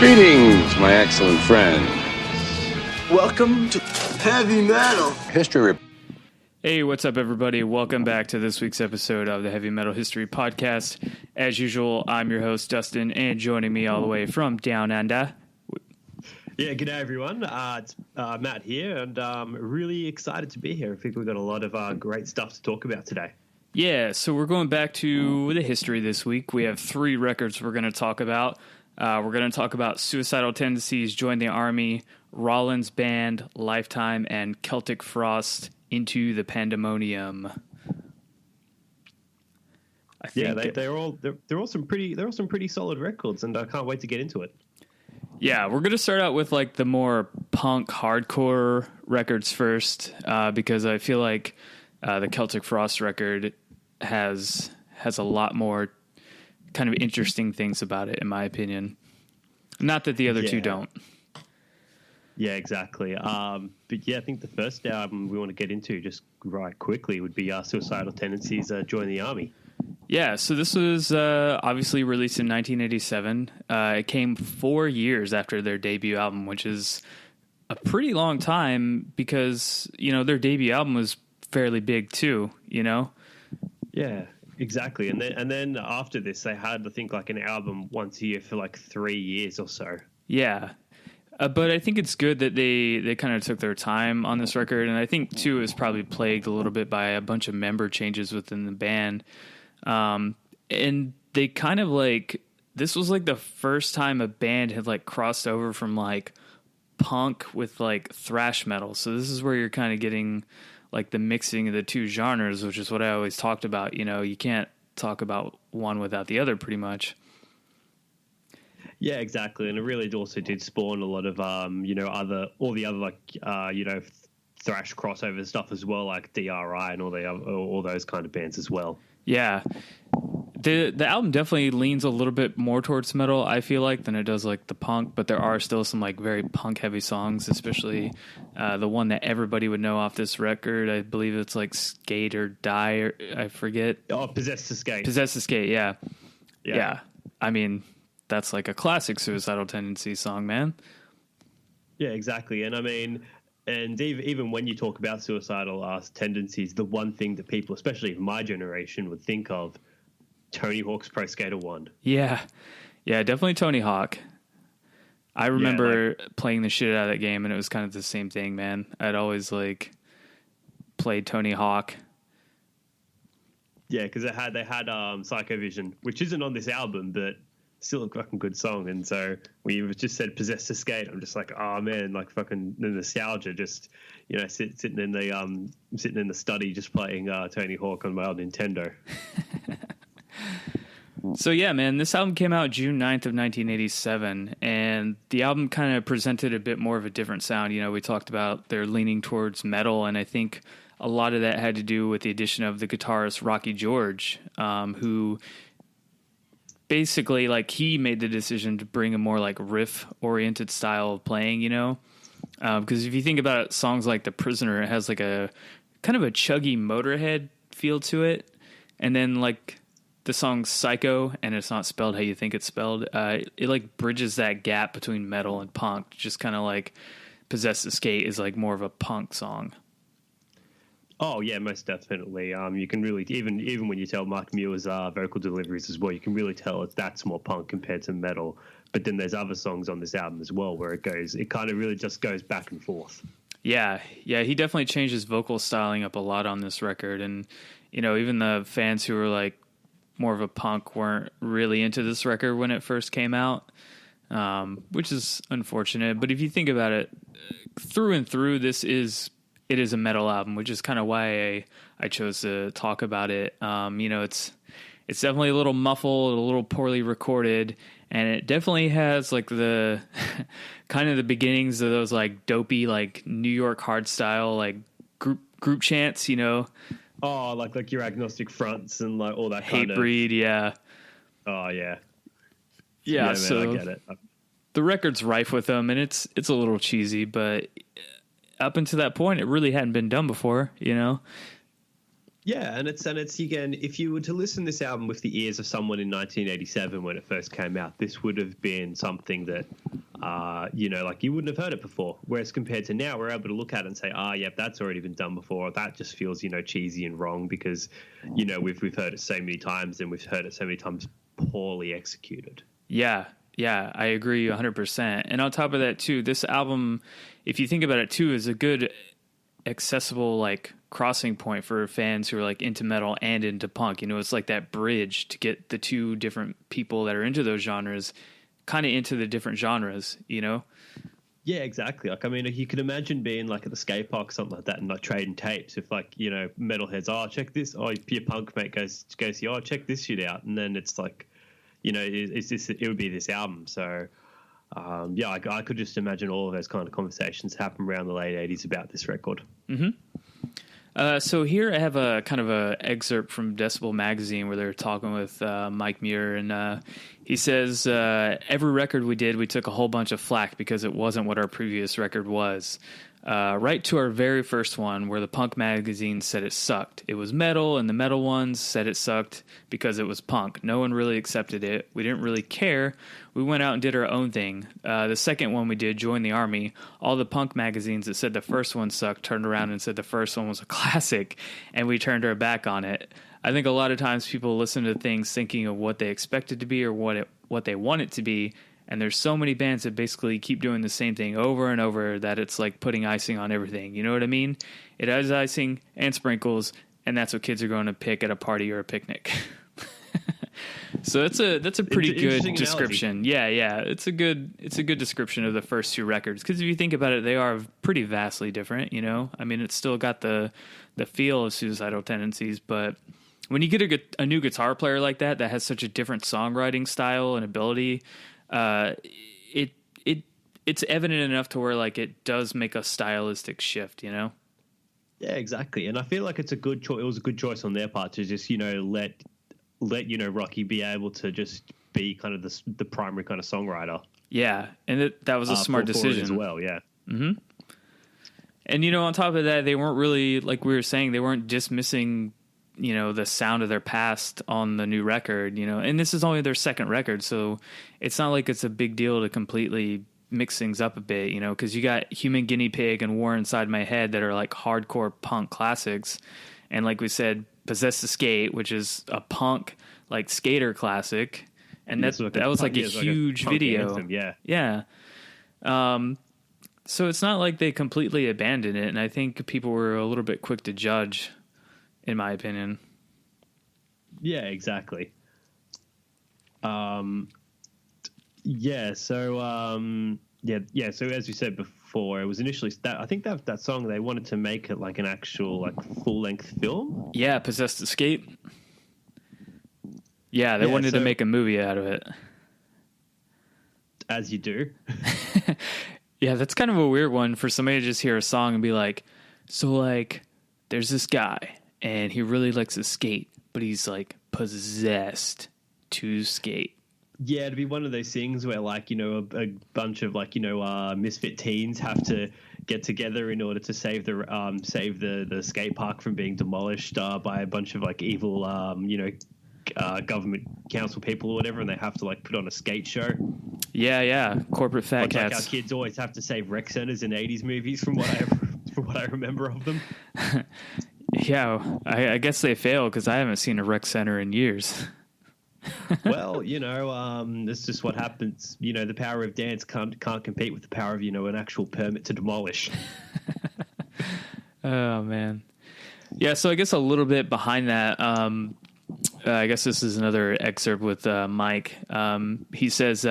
Greetings, my excellent friends. Welcome to Heavy Metal History. Hey, what's up, everybody? Welcome back to this week's episode of the Heavy Metal History Podcast. As usual, I'm your host, Dustin, and joining me all the way from Down Under. Yeah, g'day everyone. It's Matt here, and really excited to be here. I think we've got a lot of great stuff to talk about today. Yeah, so we're going back to the history this week. We have 3 records we're going to talk about. We're going to talk about Suicidal Tendencies, Join the Army, Rollins Band, Lifetime, and Celtic Frost, Into the Pandemonium. I think they're all some pretty solid records, and I can't wait to get into it. Yeah, we're going to start out with like the more punk hardcore records first, because I feel like the Celtic Frost record has a lot more kind of interesting things about it, in my opinion. Not that the other two don't. Yeah, exactly. But yeah, I think the first album we want to get into just right quickly would be Suicidal Tendencies, Join the Army. Yeah, so this was obviously released in 1987. It came 4 years after their debut album, which is a pretty long time because, you know, their debut album was fairly big too, you know? Yeah, exactly. And then after this, they had, I think, like an album once a year for like 3 years or so. Yeah. But I think it's good that they kind of took their time on this record. And I think, too, it was probably plagued a little bit by a bunch of member changes within the band. And they kind of like, this was like the first time a band had like crossed over from like punk with like thrash metal. So this is where you're kind of getting like the mixing of the two genres, which is what I always talked about. You know, you can't talk about one without the other pretty much. Yeah, exactly. And it really also did spawn a lot of, all the other like, thrash crossover stuff as well, like DRI and all those kind of bands as well. Yeah. The album definitely leans a little bit more towards metal, I feel like, than it does like the punk, but there are still some like very punk heavy songs, especially the one that everybody would know off this record. I believe it's like Skate or Die, or I forget. Oh, Possessed to Skate. Possessed to Skate, yeah. I mean, that's like a classic Suicidal Tendencies song, man. Yeah, exactly. And I mean, and even when you talk about suicidal tendencies, the one thing that people, especially of my generation, would think of, Tony Hawk's Pro Skater 1. Yeah, definitely Tony Hawk. I remember playing the shit out of that game, and it was kind of the same thing, man. I'd always like played Tony Hawk. Yeah, because they had Psycho Vision, which isn't on this album, but still a fucking good song. And so when you just said Possessed to Skate, I'm just like, oh man, like fucking the nostalgia, just, you know, sitting in the study just playing Tony Hawk on my old Nintendo. So yeah, man, this album came out June 9th of 1987, and the album kind of presented a bit more of a different sound. You know, we talked about their leaning towards metal, and I think a lot of that had to do with the addition of the guitarist Rocky George, who basically, like, he made the decision to bring a more like riff-oriented style of playing, you know? Because if you think about songs like The Prisoner, it has like a kind of a chuggy Motorhead feel to it, and then like the song Psycho, and it's not spelled how you think it's spelled, it like bridges that gap between metal and punk, just kind of like Possessed to Skate is like more of a punk song. Oh yeah, most definitely. You can really, even when you tell Mark Muir's vocal deliveries as well, you can really tell that's more punk compared to metal. But then there's other songs on this album as well where it kind of really just goes back and forth. Yeah, he definitely changed his vocal styling up a lot on this record, and you know, even the fans who were like more of a punk weren't really into this record when it first came out, which is unfortunate. But if you think about it, through and through, it is a metal album, which is kind of why I chose to talk about it. You know, it's definitely a little muffled, a little poorly recorded, and it definitely has like the kind of the beginnings of those like dopey like New York hardstyle like group chants, you know. Oh, like your Agnostic Fronts and like all that kind of Hatebreed, yeah. Oh yeah. Yeah, man, so I get it. The record's rife with them, and it's a little cheesy, but up until that point, it really hadn't been done before, you know? Yeah, and it's again, if you were to listen to this album with the ears of someone in 1987 when it first came out, this would have been something that, like you wouldn't have heard it before. Whereas compared to now, we're able to look at it and say, yep, that's already been done before. Or that just feels, cheesy and wrong because, we've heard it so many times and we've heard it so many times poorly executed. Yeah, I agree 100%. And on top of that, too, this album, if you think about it, too, is a good accessible, like, crossing point for fans who are, like, into metal and into punk. It's like that bridge to get the two different people that are into those genres kind of into the different genres, Yeah, exactly. Like, I mean, you can imagine being, like, at the skate park or something like that and, like, trading tapes. If, like, metalheads, check this. Your punk mate goes, check this shit out. And then it's like, it would be this album. So, I could just imagine all of those kind of conversations happen around the late 80s about this record. Mm-hmm. So here I have a kind of a excerpt from Decibel magazine where they're talking with Mike Muir, and he says, every record we did, we took a whole bunch of flack because it wasn't what our previous record was. Right to our very first one, where the punk magazine said it sucked. It was metal, and the metal ones said it sucked because it was punk. No one really accepted it. We didn't really care. We went out and did our own thing. The second one we did, Join the Army, all the punk magazines that said the first one sucked turned around and said the first one was a classic, and we turned our back on it. I think a lot of times people listen to things thinking of what they expect it to be or what they want it to be. And there's so many bands that basically keep doing the same thing over and over that it's like putting icing on everything. You know what I mean? It has icing and sprinkles, and that's what kids are going to pick at a party or a picnic. So that's a pretty good description. Analogy. Yeah. It's a good description of the first two records. Because if you think about it, they are pretty vastly different. I mean, it's still got the feel of Suicidal Tendencies, but when you get a new guitar player like that has such a different songwriting style and ability. It's evident enough to where like it does make a stylistic shift, Yeah, exactly. And I feel like it's a good choice. It was a good choice on their part to just let Rocky be able to just be kind of the primary kind of songwriter. Yeah, and that was a smart decision as well. Yeah. Mm-hmm. And on top of that, they weren't really, like we were saying, they weren't dismissing the sound of their past on the new record, and this is only their second record. So it's not like it's a big deal to completely mix things up a bit, cause you got Human Guinea Pig and War Inside My Head that are like hardcore punk classics. And like we said, Possess the Skate, which is a punk, like skater classic. And that was like a huge video. Anthem, yeah. Yeah. So it's not like they completely abandoned it. And I think people were a little bit quick to judge, in my opinion. Yeah, exactly. So as you said before, it was initially I think that song they wanted to make it like an actual like full length film. Yeah, Possess the Skate. Yeah, they wanted to make a movie out of it. As you do. Yeah, that's kind of a weird one for somebody to just hear a song and be like, so like, there's this guy and he really likes to skate, but he's like possessed to skate. Yeah, it'd be one of those things where like, a bunch of like, misfit teens have to get together in order to save the skate park from being demolished by a bunch of like evil, government council people or whatever, and they have to like put on a skate show. Yeah. Corporate fat cats. Like our kids always have to save rec centers in 80s movies from what I remember of them. Yeah, I guess they fail because I haven't seen a rec center in years. Well, that's just what happens. The power of dance can't compete with the power of, an actual permit to demolish. Oh, man. Yeah, so I guess a little bit behind that, I guess this is another excerpt with Mike. He says,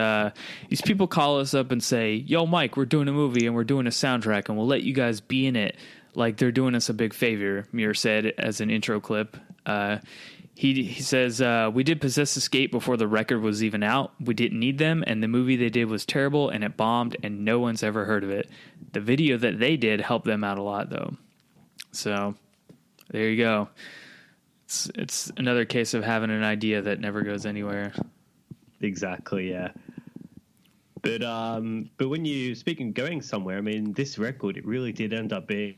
these people call us up and say, yo, Mike, we're doing a movie and we're doing a soundtrack and we'll let you guys be in it. Like they're doing us a big favor, Muir said as an intro clip. He says, we did Possess the Skate before the record was even out. We didn't need them, and the movie they did was terrible, and it bombed, and no one's ever heard of it. The video that they did helped them out a lot, though. So there you go. It's another case of having an idea that never goes anywhere. Exactly, yeah. But when you speaking going somewhere, I mean, this record, it really did end up being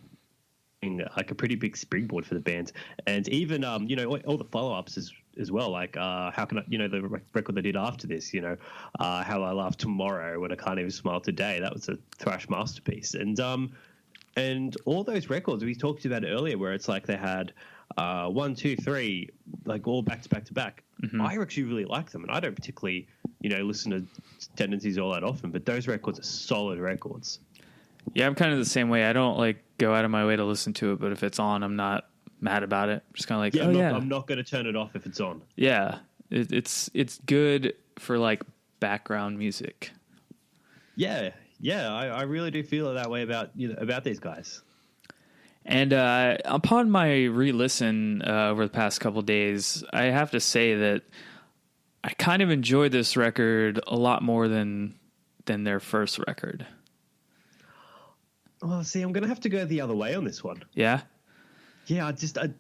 like a pretty big springboard for the band. And even you know, all the follow-ups as well, like how can I, you know, the record they did after this, you know, How I Laugh Tomorrow When I Can't Even Smile Today, that was a thrash masterpiece. And all those records we talked about earlier, where it's like they had 1, 2, 3, like all back to back to back. I actually really like them, and I don't particularly, you know, listen to Tendencies all that often, but those records are solid records. Yeah, I'm kind of the same way. I don't like go out of my way to listen to it, but if it's on, I'm not mad about it. I'm just kind of like, I'm not going to turn it off if it's on. Yeah, it's good for like background music. Yeah, I really do feel that way about these guys. And upon my re-listen over the past couple days, I have to say that I kind of enjoyed this record a lot more than their first record. Well, see, I'm going to have to go the other way on this one. Yeah? Yeah,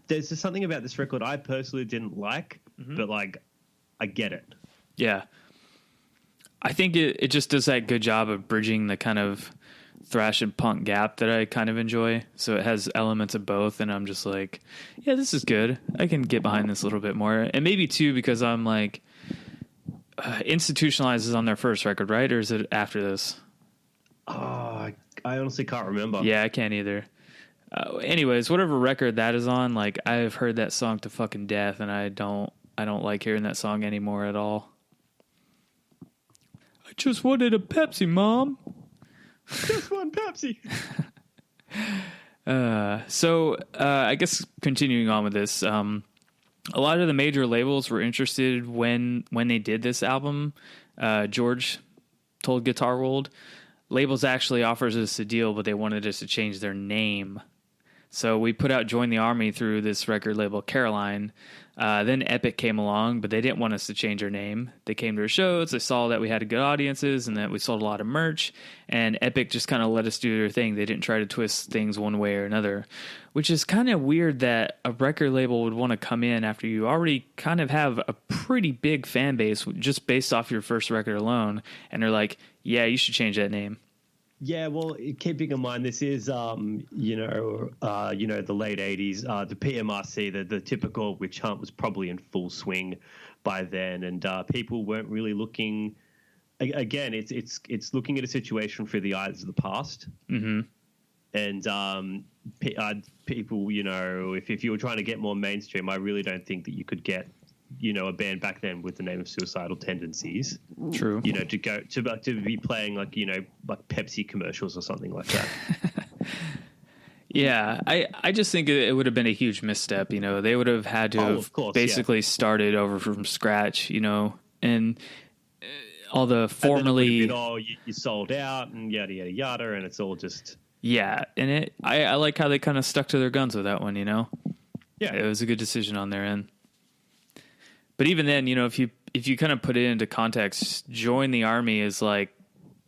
there's just something about this record I personally didn't like, but like, I get it. Yeah. I think it just does that good job of bridging the kind of thrash and punk gap that I kind of enjoy. So it has elements of both, and I'm just like, yeah, this is good. I can get behind this a little bit more. And maybe, too, because I'm like, Institutionalized is on their first record, right? Or is it after this? I honestly can't remember. Yeah, I can't either. Anyways, whatever record that is on, like, I've heard that song to fucking death, and I don't like hearing that song anymore at all. I just wanted a Pepsi, Mom. Just one Pepsi. So I guess continuing on with this, a lot of the major labels were interested when they did this album. George told Guitar World, labels actually offers us a deal, but they wanted us to change their name. So we put out Join the Army through this record label, Caroline. Then Epic came along, but they didn't want us to change our name. They came to our shows, they saw that we had good audiences and that we sold a lot of merch, and Epic just kind of let us do their thing. They didn't try to twist things one way or another, which is kind of weird that a record label would want to come in after you already kind of have a pretty big fan base just based off your first record alone, and they're like, yeah, you should change that name. Yeah, well, keeping in mind this is, the late '80s. The PMRC, the typical witch hunt, was probably in full swing by then, and people weren't really looking. Again, it's looking at a situation through the eyes of the past, and people, you know, if you were trying to get more mainstream, I really don't think that you could get, you know, a band back then with the name of Suicidal Tendencies. True. You know, to be playing like, you know, like Pepsi commercials or something like that. Yeah, I just think it would have been a huge misstep. You know, they would have had to have basically started over from scratch, you know, and all the formerly... you sold out and yada, yada, yada, and it's all just... Yeah, and I like how they kind of stuck to their guns with that one, you know? Yeah. It was a good decision on their end. But even then, you know, if you kind of put it into context, Join the Army is like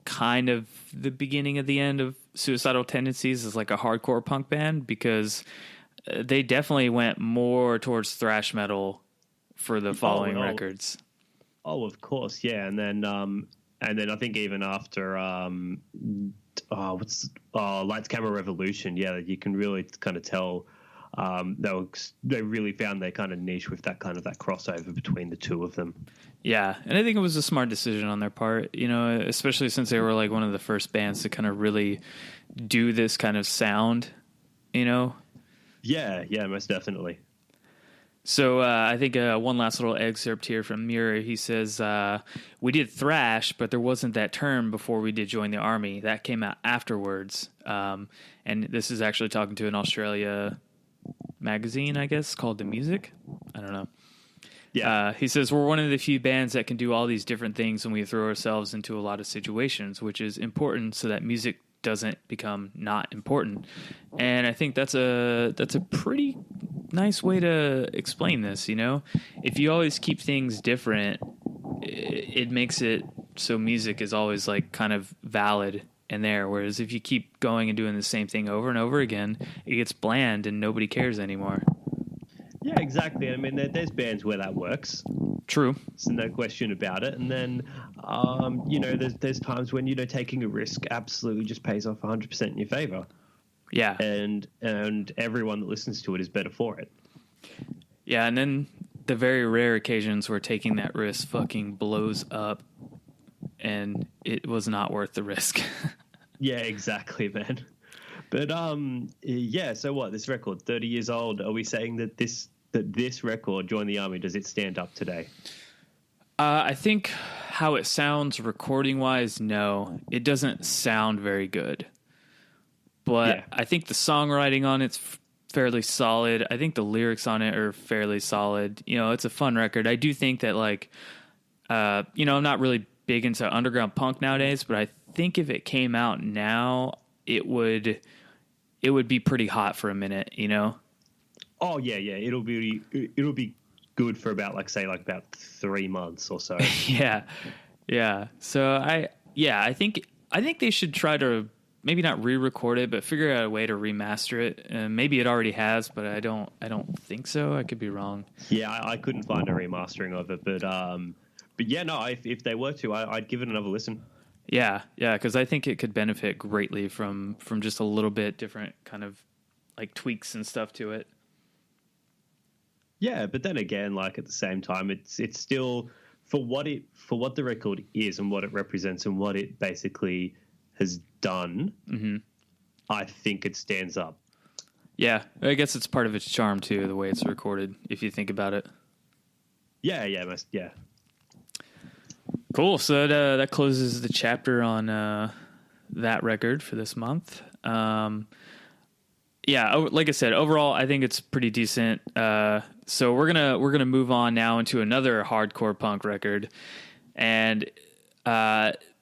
kind of the beginning of the end of Suicidal Tendencies as like a hardcore punk band, because they definitely went more towards thrash metal for the following records. Oh, of course, yeah. And then I think even after Lights Camera Revolution, yeah, you can really kind of tell. They really found their kind of niche with that crossover between the two of them. Yeah, and I think it was a smart decision on their part, you know, especially since they were like one of the first bands to kind of really do this kind of sound, you know? Yeah, most definitely. So I think one last little excerpt here from Muir. He says, we did thrash, but there wasn't that term before we did Join the Army. That came out afterwards. And this is actually talking to an Australia magazine, I guess, called The Music. I don't know. Yeah. He says, we're one of the few bands that can do all these different things when we throw ourselves into a lot of situations, which is important so that music doesn't become not important. And I think that's a pretty nice way to explain this, you know? If you always keep things different, it makes it so music is always like kind of valid in there, whereas if you keep going and doing the same thing over and over again, it gets bland and nobody cares anymore. Yeah, exactly. I mean, there's bands where that works. True. There's no question about it. And then, you know, there's times when, you know, taking a risk absolutely just pays off 100% in your favor. Yeah. And everyone that listens to it is better for it. Yeah, and then the very rare occasions where taking that risk fucking blows up, and it was not worth the risk. Yeah, exactly, man. But yeah. So what? This record, 30 years old. Are we saying that this record, Join the Army, does it stand up today? I think how it sounds recording wise, no, it doesn't sound very good. But Yeah. I think the songwriting on it's fairly solid. I think the lyrics on it are fairly solid. You know, it's a fun record. I do think that like, you know, I'm not really big into underground punk nowadays, but I think if it came out now, it would be pretty hot for a minute, you know? Oh yeah. It'll be good for about about 3 months or so. Yeah. So I think they should try to maybe not re-record it, but figure out a way to remaster it. And maybe it already has, but I don't think so. I could be wrong. Yeah, I couldn't find a remastering of it, but yeah, no. If they were to, I'd give it another listen. Yeah, because I think it could benefit greatly from just a little bit different kind of like tweaks and stuff to it. Yeah, but then again, like at the same time, it's still for what the record is and what it represents and what it basically has done. Mm-hmm. I think it stands up. Yeah, I guess it's part of its charm too, the way it's recorded. If you think about it. Yeah. Cool. So that closes the chapter on that record for this month. Yeah, like I said, overall, I think it's pretty decent. So we're gonna move on now into another hardcore punk record, and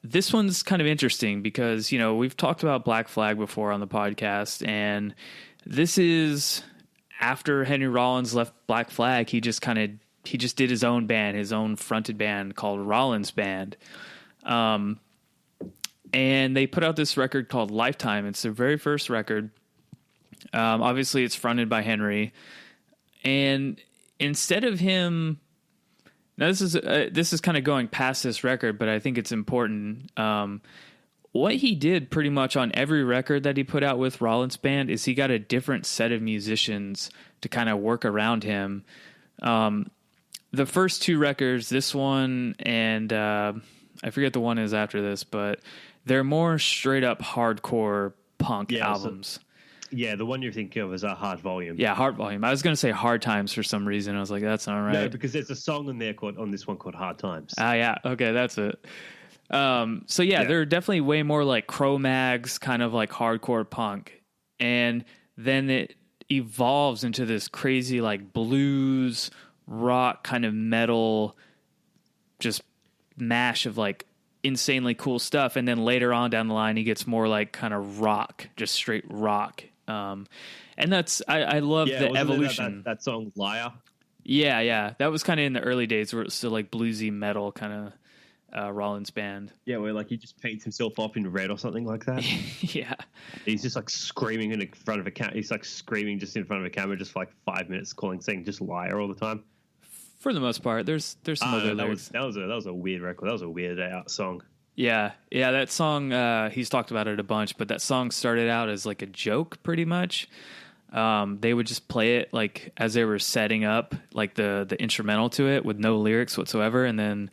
this one's kind of interesting because, you know, we've talked about Black Flag before on the podcast, and this is after Henry Rollins left Black Flag. He just did his own band, his own fronted band called Rollins Band. And they put out this record called Lifetime. It's their very first record. Obviously it's fronted by Henry. And instead of him, now this is kind of going past this record, but I think it's important. What he did pretty much on every record that he put out with Rollins Band is he got a different set of musicians to kind of work around him. The first two records, this one and I forget the one is after this, but they're more straight up hardcore punk albums. Yeah, the one you're thinking of is a Hard Volume. Yeah, Hard Volume. I was going to say Hard Times for some reason. I was like, that's not right. No, because there's a song on this one called Hard Times. Yeah. Okay, that's it. So yeah, they're definitely way more like Cro-Mags, kind of like hardcore punk. And then it evolves into this crazy like blues, rock, kind of metal, just mash of like insanely cool stuff. And then later on down the line, he gets more like kind of rock, just straight rock. And that's, I love the evolution. That song Liar. Yeah. That was kind of in the early days where it was still like bluesy metal kind of, Rollins Band. Yeah, where like he just paints himself up in red or something like that. Yeah. He's just like screaming in front of a camera. He's like screaming just in front of a camera just for like 5 minutes, saying just liar all the time. For the most part, there's some other lyrics. That was a weird record. That was a weird song. Yeah. That song, he's talked about it a bunch, but that song started out as like a joke, pretty much. They would just play it like as they were setting up like the instrumental to it with no lyrics whatsoever, and then.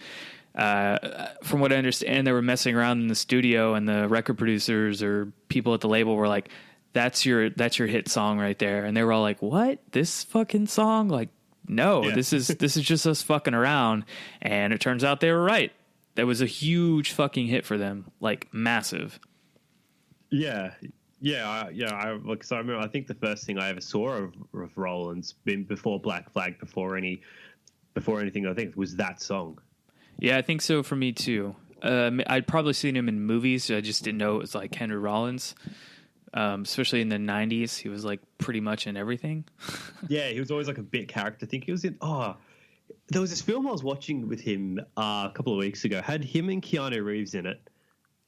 From what I understand, they were messing around in the studio, and the record producers or people at the label were like, that's your hit song right there. And they were all like, what? This fucking song? Like, no, this is just us fucking around. And it turns out they were right. That was a huge fucking hit for them. Like massive. Yeah. I remember, I think the first thing I ever saw of Rollins before Black Flag, before anything, I think was that song. Yeah, I think so for me too. I'd probably seen him in movies. So I just didn't know it was like Henry Rollins. Especially in the 90s, he was like pretty much in everything. Yeah, he was always like a bit character. I think he was in. There was this film I was watching with him a couple of weeks ago. Had him and Keanu Reeves in it,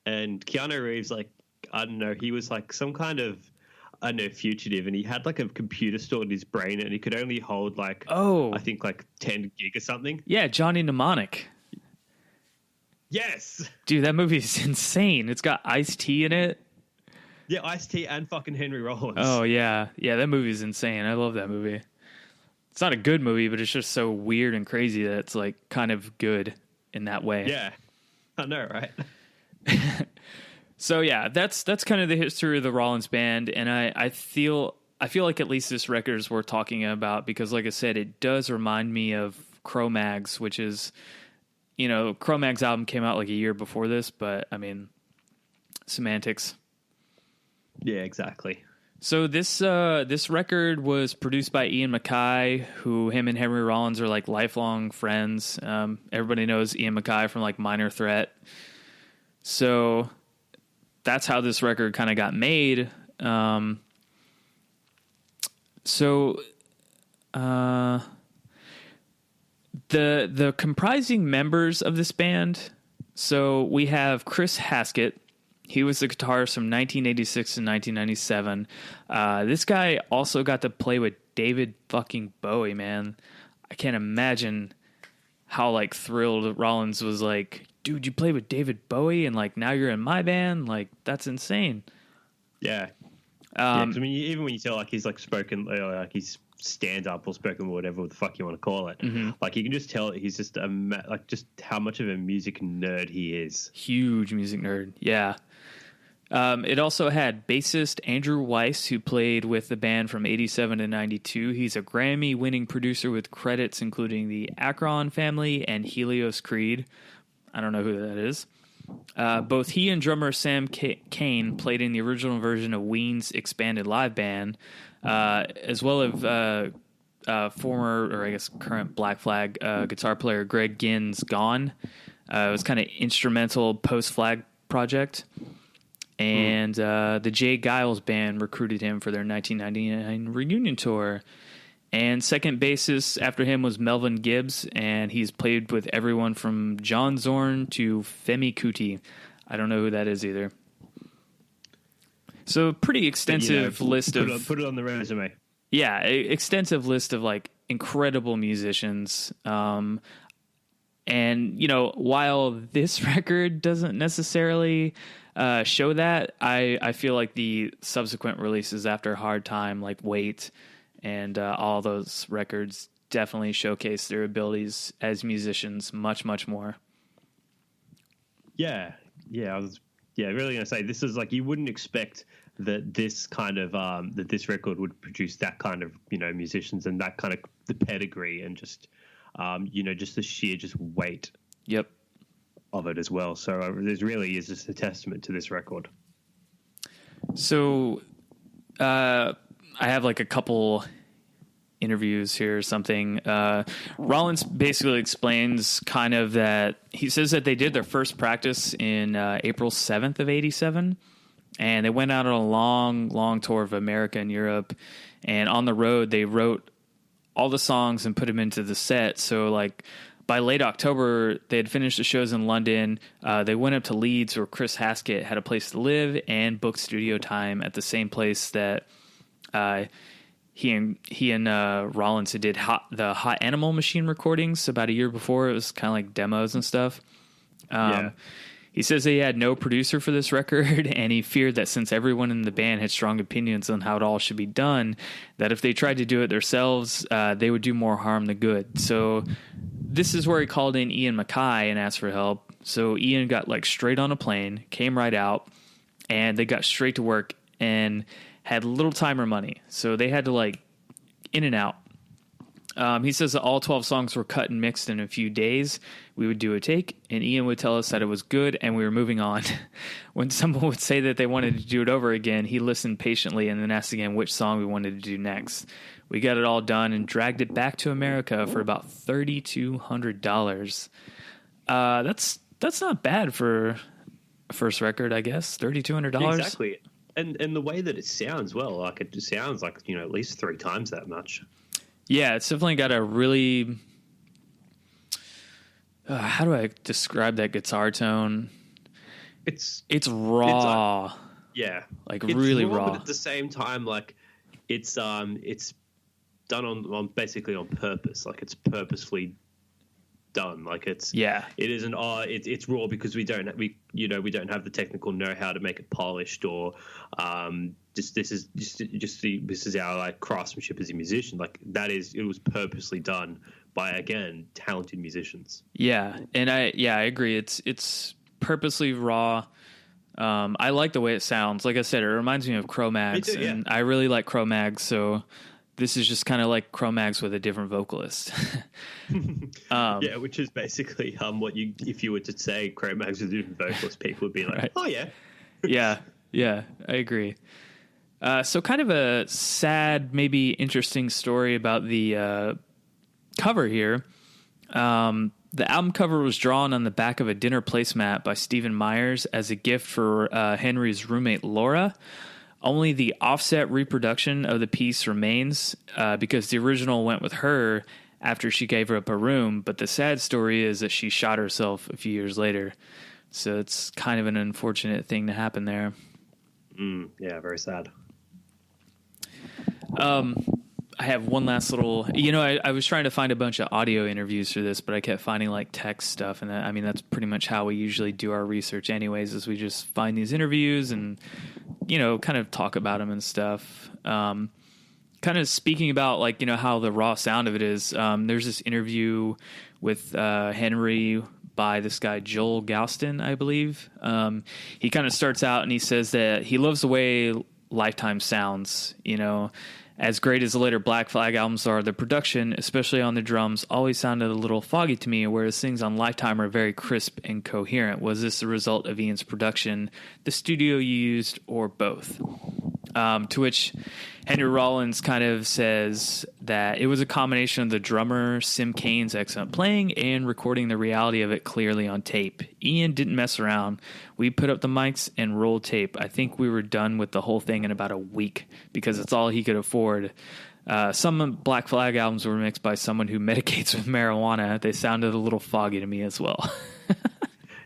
and Keanu Reeves, like, I don't know, he was like some kind of, I don't know, fugitive, and he had like a computer stored in his brain, and he could only hold like, I think like 10 gig or something. Yeah, Johnny Mnemonic. Yes, dude, that movie is insane. It's got Ice-T in it. Yeah, Ice-T and fucking Henry Rollins. Oh yeah, that movie is insane. I love that movie. It's not a good movie, but it's just so weird and crazy that it's like kind of good in that way. Yeah, I know, right? So yeah, that's kind of the history of the Rollins Band, and I feel like at least this record is worth talking about because, like I said, it does remind me of Cro-Mags, which is, Cro-Mags album came out like a year before this, but I mean, semantics. Yeah, exactly. So this record was produced by Ian MacKaye, who him and Henry Rollins are like lifelong friends. Everybody knows Ian MacKaye from like Minor Threat. So that's how this record kind of got made. The comprising members of this band. So we have Chris Haskett. He was the guitarist from 1986 to 1997. This guy also got to play with David fucking Bowie, man. I can't imagine how like thrilled Rollins was like, dude, you played with David Bowie and like now you're in my band? Like, that's insane. Yeah. 'Cause I mean, even when you tell like he's like spoken, like he's stand up or spoken or whatever the fuck you want to call it, like you can just tell that he's just like just how much of a music nerd he is. Huge music nerd. Yeah. It also had bassist Andrew Weiss, who played with the band from 87 to 92. He's a Grammy-winning producer with credits including the Akron Family and Helios Creed. I don't know who that is. Both he and drummer Sam Kane played in the original version of Ween's expanded live band, as well as former, or I guess current Black Flag guitar player Greg Ginn's Gone. It was kind of instrumental post-Flag project. And the Jay Giles Band recruited him for their 1999 reunion tour. And second bassist after him was Melvin Gibbs, and he's played with everyone from John Zorn to Femi Kuti. I don't know who that is either. So pretty extensive list of... Put it on the resume. Yeah, extensive list of like incredible musicians. And, while this record doesn't necessarily... show that, I feel like the subsequent releases after Hard Time, like Wait, and all those records definitely showcase their abilities as musicians much, much more. Yeah. I was really gonna say this is like you wouldn't expect that this kind of that this record would produce that kind of musicians and that kind of the pedigree and just just the sheer just weight. Yep. Of it as well. So it really is just a testament to this record. So I have like a couple interviews here or something. Rollins basically explains kind of that he says that they did their first practice in April 7th of 87, and they went out on a long tour of America and Europe, and on the road they wrote all the songs and put them into the set. So like by late October, they had finished the shows in London. They went up to Leeds, where Chris Haskett had a place to live and booked studio time at the same place that he and Rollins did the Hot Animal Machine recordings about a year before. It was kind of like demos and stuff. He says he had no producer for this record, and he feared that since everyone in the band had strong opinions on how it all should be done, that if they tried to do it themselves, they would do more harm than good. So this is where he called in Ian MacKaye and asked for help. So Ian got like straight on a plane, came right out, and they got straight to work and had little time or money. So they had to like in and out. He says that all 12 songs were cut and mixed in a few days. We would do a take, and Ian would tell us that it was good, and we were moving on. When someone would say that they wanted to do it over again, he listened patiently and then asked again which song we wanted to do next. We got it all done and dragged it back to America for about $3,200. That's not bad for a first record, I guess. $3,200. Exactly, and the way that it sounds, well, like it just sounds like at least 3 times that much. Yeah, it's definitely got a really... how do I describe that guitar tone? It's raw. Like it's really raw. But at the same time, like it's done on basically on purpose. Like it's purposefully done. Like it isn't. It's raw because we don't have the technical know-how to make it polished or this is our like craftsmanship as a musician. Like it was purposely done by, again, talented musicians. Yeah, and I agree. It's purposely raw. I like the way it sounds. Like I said, it reminds me of Cro-Mags, Me too, yeah. and I really like Cro-Mags, so this is just kind of like Cro-Mags with a different vocalist. Yeah, which is basically what if you were to say Cro-Mags with a different vocalist, people would be like, right. Oh yeah. yeah, I agree. So kind of a sad, maybe interesting story about the cover here. The album cover was drawn on the back of a dinner placemat by Stephen Myers as a gift for Henry's roommate Laura. Only the offset reproduction of the piece remains because the original went with her after she gave up her room, but the sad story is that she shot herself a few years later. So it's kind of an unfortunate thing to happen there. Yeah, very sad. I have one last little, I was trying to find a bunch of audio interviews for this, but I kept finding like text stuff. And that's pretty much how we usually do our research anyways, is we just find these interviews and, kind of talk about them and stuff. Kind of speaking about like, how the raw sound of it is. There's this interview with Henry by this guy, Joel Galston, I believe. He kind of starts out and he says that he loves the way Lifetime sounds, As great as the later Black Flag albums are, the production, especially on the drums, always sounded a little foggy to me, whereas things on Lifetime are very crisp and coherent. Was this the result of Ian's production, the studio used, or both? To which Henry Rollins kind of says that it was a combination of the drummer Sim Kane's excellent playing and recording the reality of it clearly on tape. Ian didn't mess around. We put up the mics and rolled tape. I think we were done with the whole thing in about a week because it's all he could afford. Some Black Flag albums were mixed by someone who medicates with marijuana. They sounded a little foggy to me as well.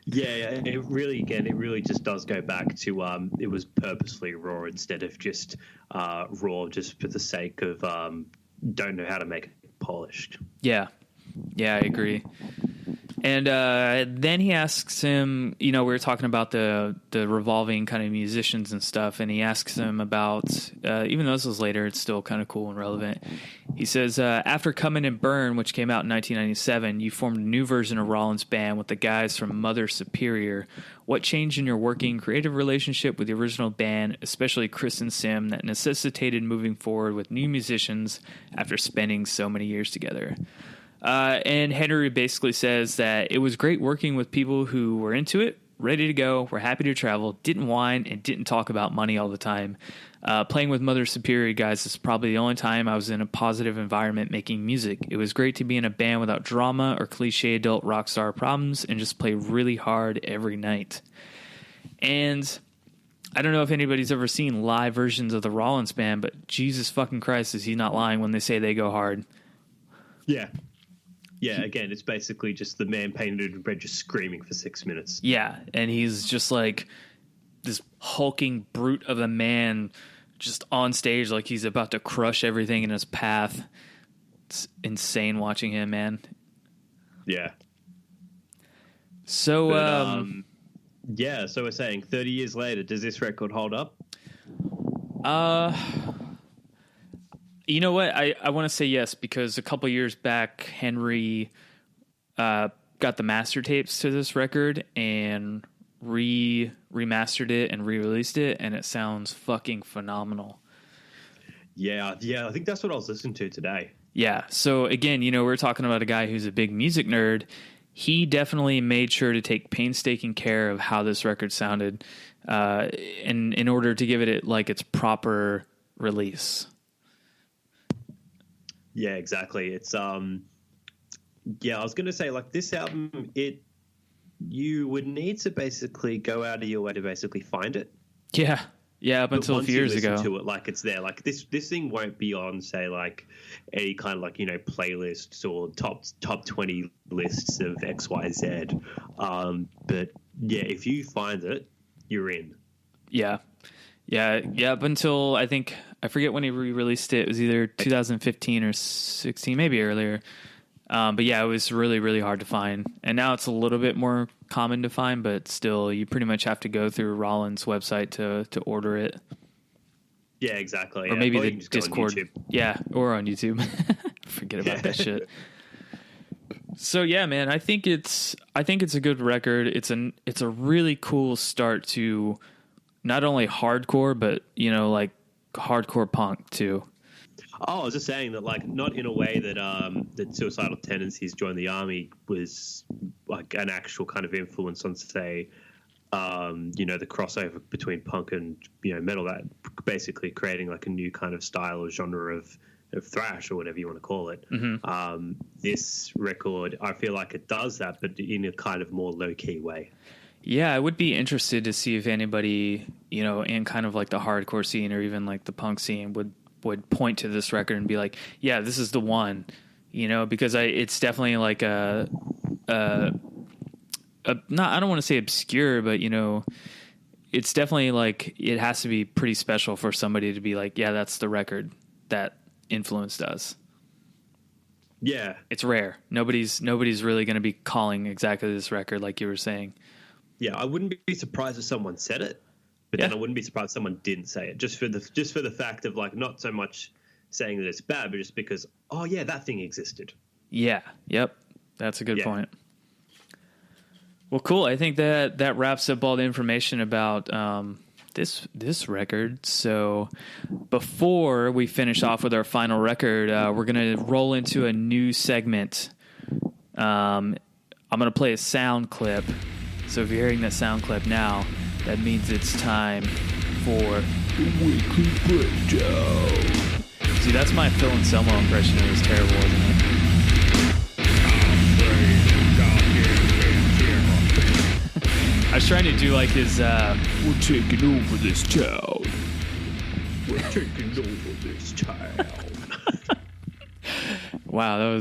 Yeah, it really just does go back to it was purposely raw instead of just raw just for the sake of don't know how to make it polished. Yeah, I agree. And then he asks him, we were talking about the revolving kind of musicians and stuff, and he asks him about, even though this was later, it's still kind of cool and relevant. He says, after Come In and Burn, which came out in 1997, you formed a new version of Rollins Band with the guys from Mother Superior. What changed in your working creative relationship with the original band, especially Chris and Sim, that necessitated moving forward with new musicians after spending so many years together? And Henry basically says that it was great working with people who were into it, ready to go, were happy to travel, didn't whine, and didn't talk about money all the time. Playing with Mother Superior guys is probably the only time I was in a positive environment making music. It was great to be in a band without drama or cliche adult rock star problems and just play really hard every night. And I don't know if anybody's ever seen live versions of the Rollins Band, but Jesus fucking Christ, is he not lying when they say they go hard. Yeah. Yeah, again, it's basically just the man painted in red just screaming for 6 minutes. Yeah, and he's just like this hulking brute of a man just on stage like he's about to crush everything in his path. It's insane watching him, man. Yeah. So, so we're saying 30 years later, does this record hold up? You know what? I want to say yes, because a couple years back, Henry got the master tapes to this record and remastered it and re-released it, and it sounds fucking phenomenal. Yeah, I think that's what I was listening to today. Yeah, so again, we're talking about a guy who's a big music nerd. He definitely made sure to take painstaking care of how this record sounded in order to give it like its proper release. Yeah, exactly. It's I was going to say, like, this album, you would need to basically go out of your way to basically find it. Yeah, up until a few years ago. To it, like, it's there. Like, this thing won't be on, say, like any kind of like playlists or top 20 lists of XYZ. But yeah, if you find it, you're in. Yeah. Up until I forget when he re-released it. It was either 2015 or 16, maybe earlier. But yeah, it was really, really hard to find. And now it's a little bit more common to find, but still, you pretty much have to go through Rollins' website to order it. Yeah, exactly. Or maybe you the can just go on Discord. YouTube. Yeah, or on YouTube. Forget about that shit. So yeah, man, I think it's a good record. It's a really cool start to not only hardcore, but like hardcore punk too. Oh, I was just saying that, like, not in a way that that Suicidal Tendencies Join the Army was like an actual kind of influence on, say, the crossover between punk and metal, that basically creating like a new kind of style or genre of thrash or whatever you want to call it. Mm-hmm. This record, I feel like it does that, but in a kind of more low key way. Yeah, I would be interested to see if anybody in kind of like the hardcore scene or even like the punk scene would point to this record and be like, yeah, this is the one, because it's definitely like not, I don't want to say obscure, but it's definitely like it has to be pretty special for somebody to be like, yeah, that's the record that influenced us. Yeah, it's rare. Nobody's really going to be calling exactly this record like you were saying. Yeah, I wouldn't be surprised if someone said it, but then I wouldn't be surprised if someone didn't say it. Just for the fact of like not so much saying that it's bad, but just because, oh yeah, that thing existed. Yeah. Yep. That's a good point. Well, cool. I think that wraps up all the information about this record. So before we finish off with our final record, we're going to roll into a new segment. I'm going to play a sound clip. So if you're hearing that sound clip now, that means it's time for the Weekly Breakdown. See, that's my Phil Anselmo impression. It was terrible, wasn't it? I was trying to do like his, we're taking over this town. We're taking over this town. Wow,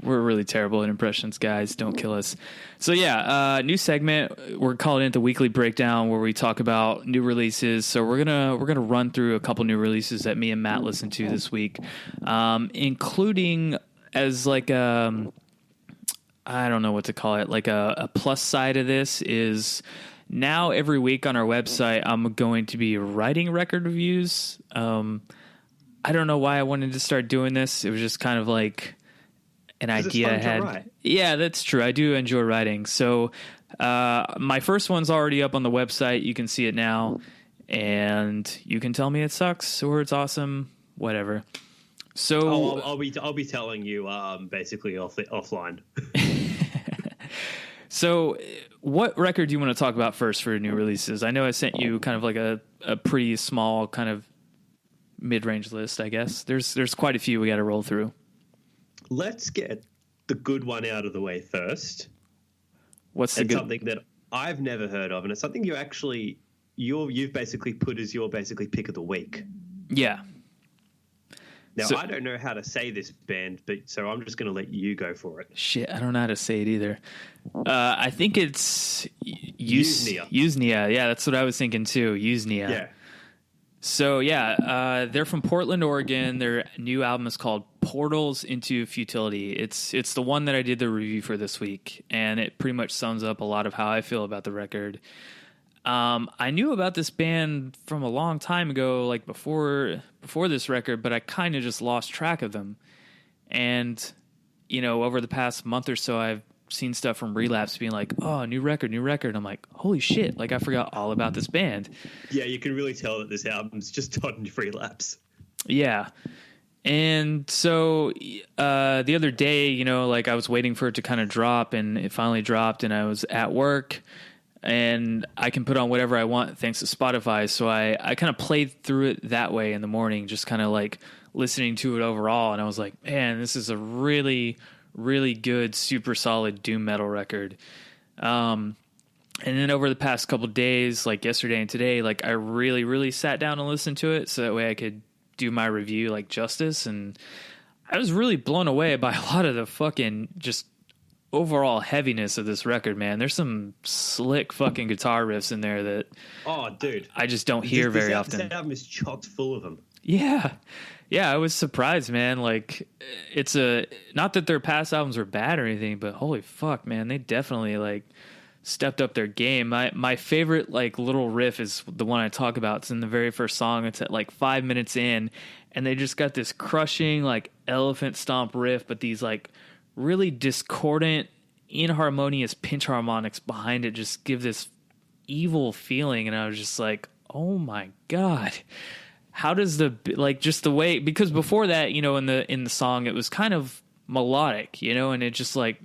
we're really terrible at impressions, guys. Don't kill us. So yeah, new segment. We're calling it the Weekly Breakdown, where we talk about new releases. So we're gonna run through a couple new releases that me and Matt listened to this week, including as like I don't know what to call it. Like a plus side of this is now every week on our website, I'm going to be writing record reviews. I don't know why I wanted to start doing this. It was just kind of like an idea I had. Yeah, that's true. I do enjoy writing. So my first one's already up on the website. You can see it now, and you can tell me it sucks or it's awesome, whatever. So I'll be telling you basically offline. So what record do you want to talk about first for new releases? I know I sent you kind of like a pretty small kind of mid-range list, I guess. There's quite a few we got to roll through. Let's get the good one out of the way first. What's the good? Something that I've never heard of, and it's something you've basically put as your basically pick of the week. Yeah. Now, I don't know how to say this band, so I'm just going to let you go for it. Shit, I don't know how to say it either. I think it's Usnia. Usnia, yeah, that's what I was thinking too. Usnia. Yeah. So, yeah, they're from Portland, Oregon. Their new album is called Portals into Futility. It's the one that I did the review for this week, and it pretty much sums up a lot of how I feel about the record. I knew about this band from a long time ago, like before this record, but I kind of just lost track of them. And, over the past month or so, I've seen stuff from Relapse being like, oh, new record. I'm like, holy shit, like I forgot all about this band. Yeah, you can really tell that this album's just on Relapse. Yeah. And so the other day, like I was waiting for it to kind of drop, and it finally dropped, and I was at work. And I can put on whatever I want thanks to Spotify. So I kind of played through it that way in the morning, just kind of like listening to it overall. And I was like, man, this is a really, really good, super solid doom metal record. And then over the past couple of days, like yesterday and today, like I really, really sat down and listened to it so that way I could do my review like justice. And I was really blown away by a lot of the fucking just overall heaviness of this record, man. There's some slick fucking guitar riffs in there that dude, I just don't hear very often. This album is chock full of them. Yeah. Yeah, I was surprised, man. Like, it's not that their past albums were bad or anything, but holy fuck, man, they definitely like stepped up their game. My favorite like little riff is the one I talk about. It's in the very first song. It's at like 5 minutes in, and they just got this crushing like elephant stomp riff, but these like really discordant, inharmonious pinch harmonics behind it just give this evil feeling, and I was just like, oh my god. How does just the way, because before that, in the song, it was kind of melodic, and it just like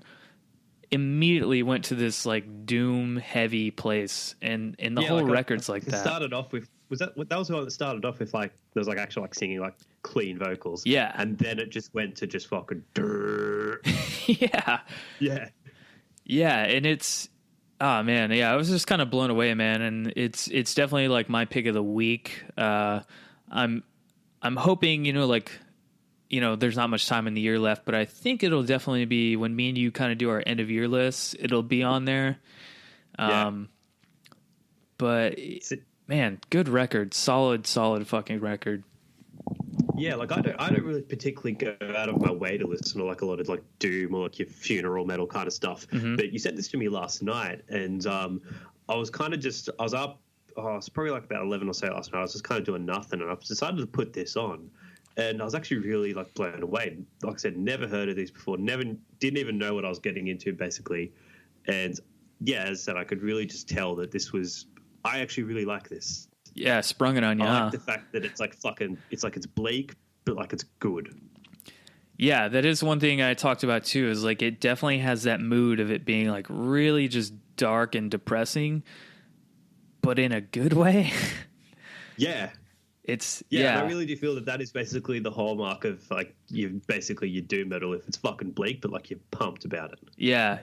immediately went to this like doom heavy place, and the whole record's like that. It started off with, that was the one that started off with like, there was like actual like singing like clean vocals. Yeah. And then it just went to just fucking Yeah. Yeah. Yeah. And it's, oh man. Yeah. I was just kind of blown away, man. And it's definitely like my pick of the week. I'm hoping, there's not much time in the year left, but I think it'll definitely be when me and you kind of do our end of year list, it'll be on there. But man, good record, solid fucking record. Yeah, like I don't really particularly go out of my way to listen to like a lot of like doom or like your funeral metal kind of stuff. Mm-hmm. But you sent this to me last night, and I was kind of just, I was up. Oh, it's probably like about 11 or so last night. I was just kind of doing nothing, and I decided to put this on, and I was actually really like blown away. Like I said, never heard of these before, didn't even know what I was getting into basically, and yeah, as I said, I could really just tell that this was. I actually really like this. Yeah, sprung it on you. I like the fact that it's like fucking. It's like it's bleak, but like it's good. Yeah, that is one thing I talked about too. Is like it definitely has that mood of it being like really just dark and depressing, but in a good way. Yeah. It's I really do feel that is basically the hallmark of like your doom metal. If it's fucking bleak, but like you're pumped about it. Yeah,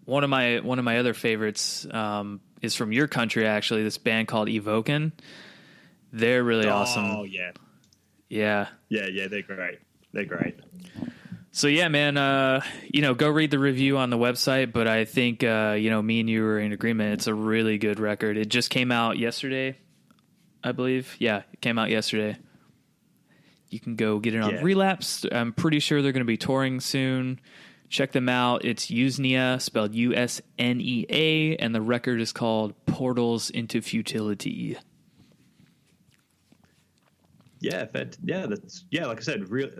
one of my other favorites is from your country actually. This band called Evoken. They're really awesome. Oh yeah. They're great. So yeah, man, go read the review on the website, but I think, me and you were in agreement. It's a really good record. It just came out yesterday, I believe. Yeah, it came out yesterday. You can go get it on Relapse. I'm pretty sure they're going to be touring soon. Check them out. It's Usnea, spelled Usnea, and the record is called Portals into Futility. Yeah, like I said, really.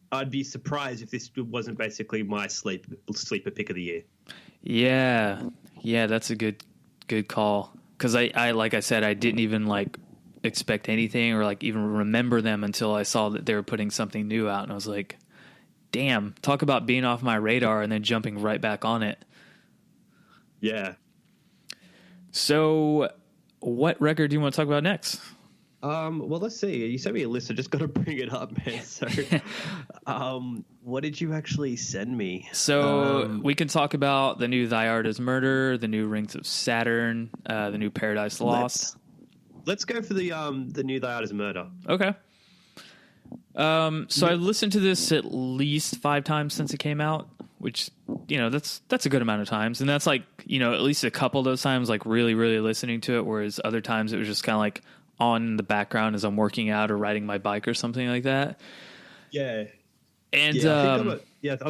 I'd be surprised if this wasn't basically my sleeper pick of the year. Yeah, that's a good call. Because I like I said, I didn't even like expect anything or like even remember them until I saw that they were putting something new out, and I was like, damn, talk about being off my radar and then jumping right back on it. Yeah. So, what record do you want to talk about next? Well, let's see. You sent me a list. I just got to bring it up, man. So, what did you actually send me? So we can talk about the new Thy Art Is Murder, the new Rings of Saturn, the new Paradise Lost. Let's go for the new Thy Art Is Murder. Okay. So I listened to this at least 5 times since it came out, which, that's a good amount of times. And that's like, at least a couple of those times, like really, really listening to it. Whereas other times it was just kind of like on in the background as I'm working out or riding my bike or something like that. Yeah. And, I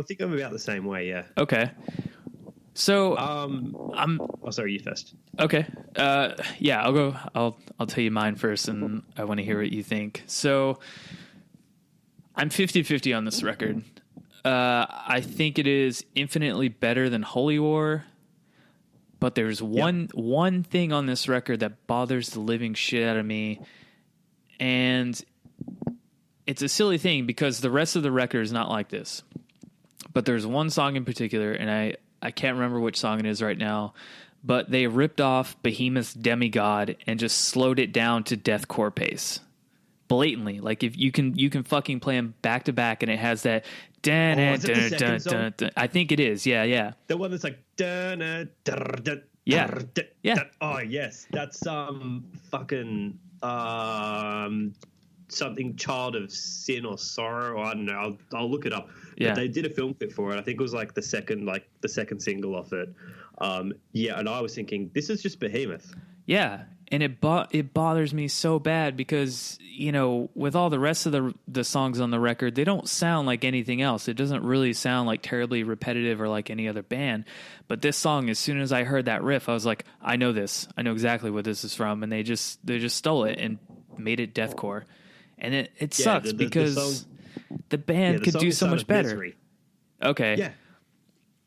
think I'm about the same way. Yeah. Okay. So, sorry, you first. Okay. I'll go. I'll tell you mine first, and I want to hear what you think. So, I'm 50-50 on this record. I think it is infinitely better than Holy War, but there's one thing on this record that bothers the living shit out of me, and it's a silly thing because the rest of the record is not like this. But there's one song in particular, and I can't remember which song it is right now, but they ripped off Behemoth's Demigod and just slowed it down to deathcore pace. Blatantly. Like if you can fucking play them back to back and it has that I think it is. Yeah. The one that's like Yeah. Oh yes. That's fucking something Child of Sin or Sorrow. I don't know. I'll look it up. Yeah. But they did a film clip for it. I think it was like the second single off it. And I was thinking, this is just Behemoth. Yeah. And it bothers me so bad because, you know, with all the rest of the songs on the record, they don't sound like anything else. It doesn't really sound like terribly repetitive or like any other band. But this song, as soon as I heard that riff, I was like, I know this. I know exactly what this is from. And they just stole it and made it deathcore. And it sucks because the band could do so much better. Misery. Okay. Yeah.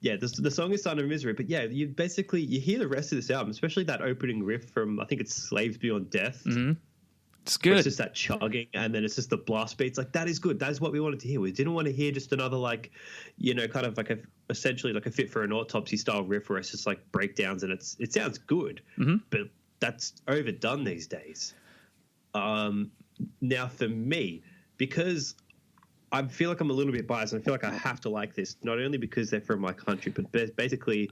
Yeah, the song is Son of Misery, but yeah, you hear the rest of this album, especially that opening riff from, I think it's Slaves Beyond Death. Mm-hmm. It's good. It's just that chugging, and then it's just the blast beats. Like, that is good. That is what we wanted to hear. We didn't want to hear just another, like, you know, kind of like essentially like a Fit for an Autopsy style riff where it's just like breakdowns, and it sounds good, but that's overdone these days. Now for me, because I feel like I'm a little bit biased, and I feel like I have to like this, not only because they're from my country, but basically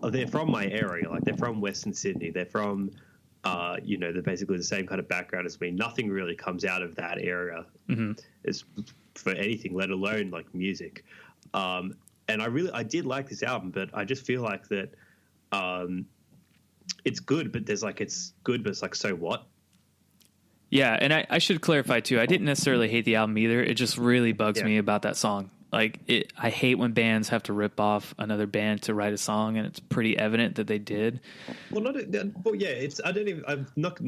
they're from my area. Like, they're from Western Sydney. They're from, you know, they're basically the same kind of background as me. Nothing really comes out of that area as for anything, let alone like music. And I did like this album, but I just feel like that it's good, but it's good, but it's like, so what? Yeah, and I should clarify, too. I didn't necessarily hate the album either. It just really bugs me about that song. Like, I hate when bands have to rip off another band to write a song, and it's pretty evident that they did. Well, I'm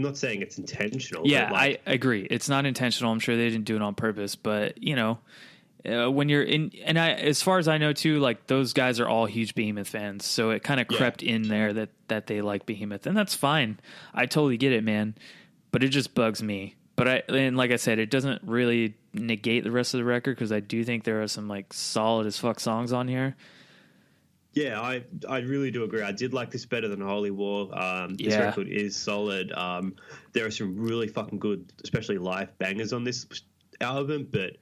not saying it's intentional. Yeah, I agree. It's not intentional. I'm sure they didn't do it on purpose, but, you know, when you're in, and as far as I know, too, like, those guys are all huge Behemoth fans, so it kind of crept in there that they like Behemoth, and that's fine. I totally get it, man. But it just bugs me. And like I said, it doesn't really negate the rest of the record because I do think there are some like solid as fuck songs on here. Yeah, I really do agree. I did like this better than Holy War. This record is solid. There are some really fucking good, especially live bangers on this album. But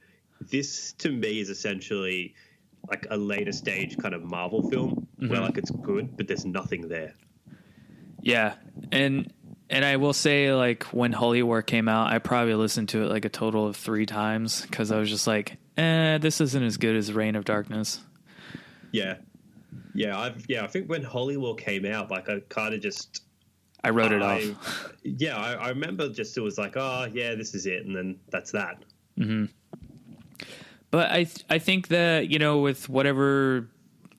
this to me is essentially like a later stage kind of Marvel film where like it's good, but there's nothing there. Yeah, and I will say, like, when Holy War came out, I probably listened to it like a total of 3 times because I was just like, this isn't as good as Reign of Darkness. Yeah. I think when Holy War came out, like, I kind of just... I wrote it off. Yeah, I remember just it was like, oh, yeah, this is it, and then that's that. Mm-hmm. But I think that, you know, with whatever...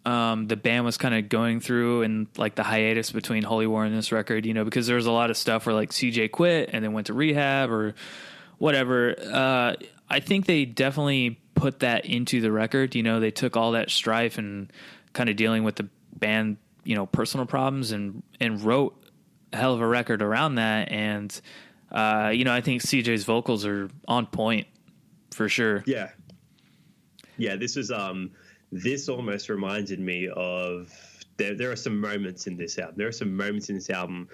the band was kind of going through and like the hiatus between Holy War and this record, you know, because there was a lot of stuff where like CJ quit and then went to rehab or whatever. I think they definitely put that into the record. You know, they took all that strife and kind of dealing with the band, you know, personal problems and wrote a hell of a record around that. And, you know, I think CJ's vocals are on point for sure. Yeah. Yeah. This almost reminded me of there are some moments in this album. There are some moments in this album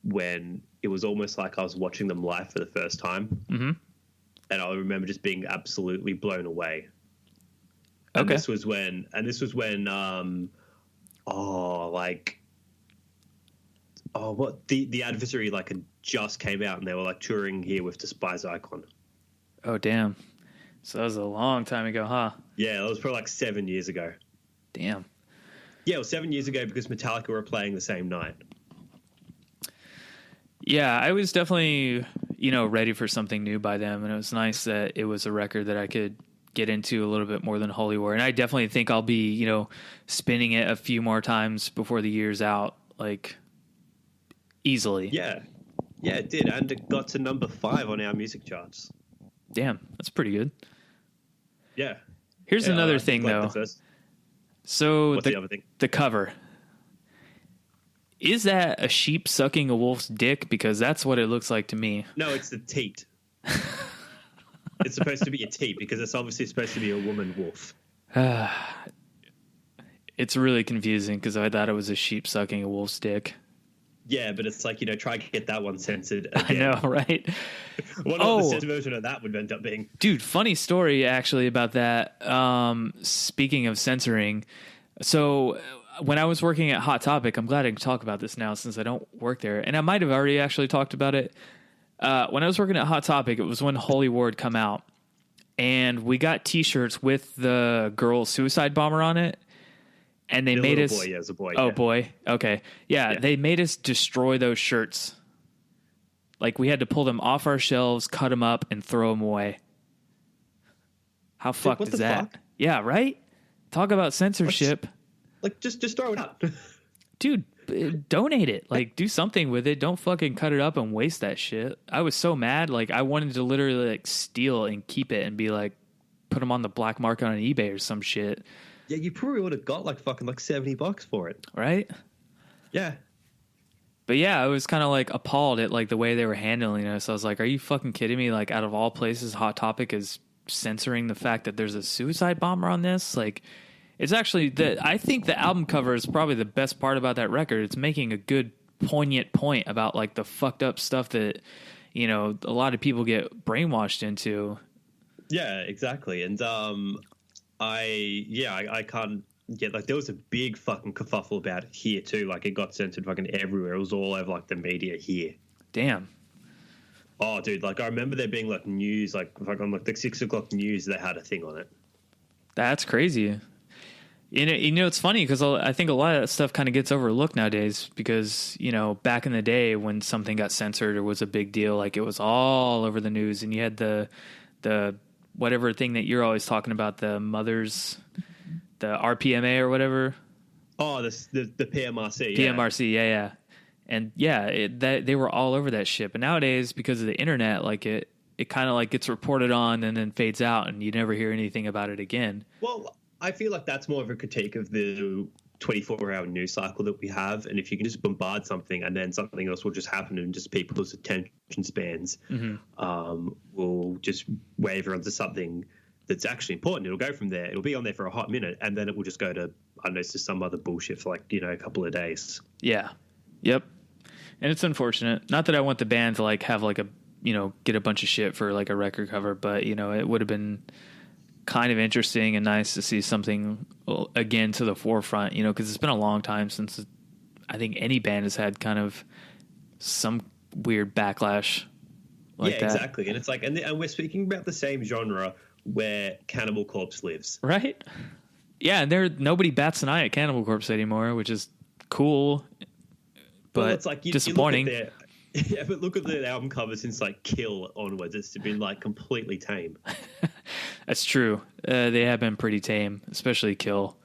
when it was almost like I was watching them live for the first time. Mm-hmm. And I remember just being absolutely blown away. And this was when the Adversary like had just came out and they were like touring here with Despise Icon. Oh, damn. So that was a long time ago, huh? Yeah, it was probably like 7 years ago. Damn. Yeah, it was 7 years ago because Metallica were playing the same night. Yeah, I was definitely, you know, ready for something new by them, and it was nice that it was a record that I could get into a little bit more than Holy War. And I definitely think I'll be, you know, spinning it a few more times before the year's out, like, easily. Yeah. Yeah, it did, and it got to number 5 on our music charts. Damn, that's pretty good. Yeah. Here's another thing, though. So what's the other thing? The cover. Is that a sheep sucking a wolf's dick? Because that's what it looks like to me. No, it's the teat. It's supposed to be a teat because it's obviously supposed to be a woman wolf. It's really confusing because I thought it was a sheep sucking a wolf's dick. Yeah, but it's like, you know, try to get that one censored again. I know, right? What the censored version of that would end up being? Dude, funny story actually about that. Speaking of censoring, so when I was working at Hot Topic, I'm glad I can talk about this now since I don't work there, and I might have already actually talked about it. When I was working at Hot Topic, it was when Holy War had come out, and we got T-shirts with the girl suicide bomber on it. And they made us... Boy, yeah, it was a boy. Oh, yeah. boy. Okay. Yeah, they made us destroy those shirts. Like, we had to pull them off our shelves, cut them up, and throw them away. How fucked is that? Fuck? Yeah, right? Talk about censorship. Just throw it out. Dude, donate it. Like, do something with it. Don't fucking cut it up and waste that shit. I was so mad. Like, I wanted to literally, like, steal and keep it and be like, put them on the black market on eBay or some shit. Yeah, you probably would have got like fucking like $70 for it. Right? Yeah. But yeah, I was kind of like appalled at like the way they were handling it. So I was like, are you fucking kidding me? Like, out of all places, Hot Topic is censoring the fact that there's a suicide bomber on this. Like, it's actually I think the album cover is probably the best part about that record. It's making a good poignant point about like the fucked up stuff that, you know, a lot of people get brainwashed into. Yeah, exactly. And I can't get, like, there was a big fucking kerfuffle about it here too. Like, it got censored fucking everywhere. It was all over like the media here. Damn. Oh, dude, like, I remember there being like news, like on like the 6 o'clock news, they had a thing on it. That's crazy. You know, it's funny because I think a lot of that stuff kind of gets overlooked nowadays because, you know, back in the day when something got censored or was a big deal, like it was all over the news, and you had the whatever thing that you're always talking about, the RPMA or whatever. Oh, the PMRC. PMRC, yeah. And yeah, they were all over that shit. But nowadays, because of the internet, like it kind of like gets reported on and then fades out, and you never hear anything about it again. Well, I feel like that's more of a critique of the 24-hour news cycle that we have. And if you can just bombard something and then something else will just happen and just people's attention spans will just waver onto something that's actually important. It'll go from there. It'll be on there for a hot minute, and then it will just go to, I don't know, to some other bullshit for like, you know, a couple of days. Yeah. Yep. And it's unfortunate. Not that I want the band to like have like a, you know, get a bunch of shit for like a record cover, but, you know, it would have been kind of interesting and nice to see something again to the forefront, you know, because it's been a long time since I think any band has had kind of some weird backlash like that. Yeah, exactly. And it's like, and we're speaking about the same genre where Cannibal Corpse lives. Right? Yeah, and nobody bats an eye at Cannibal Corpse anymore, which is cool, but well, it's like disappointing. Yeah, but look at the album cover since like Kill onwards. It's been like completely tame. That's true. They have been pretty tame, especially Kill.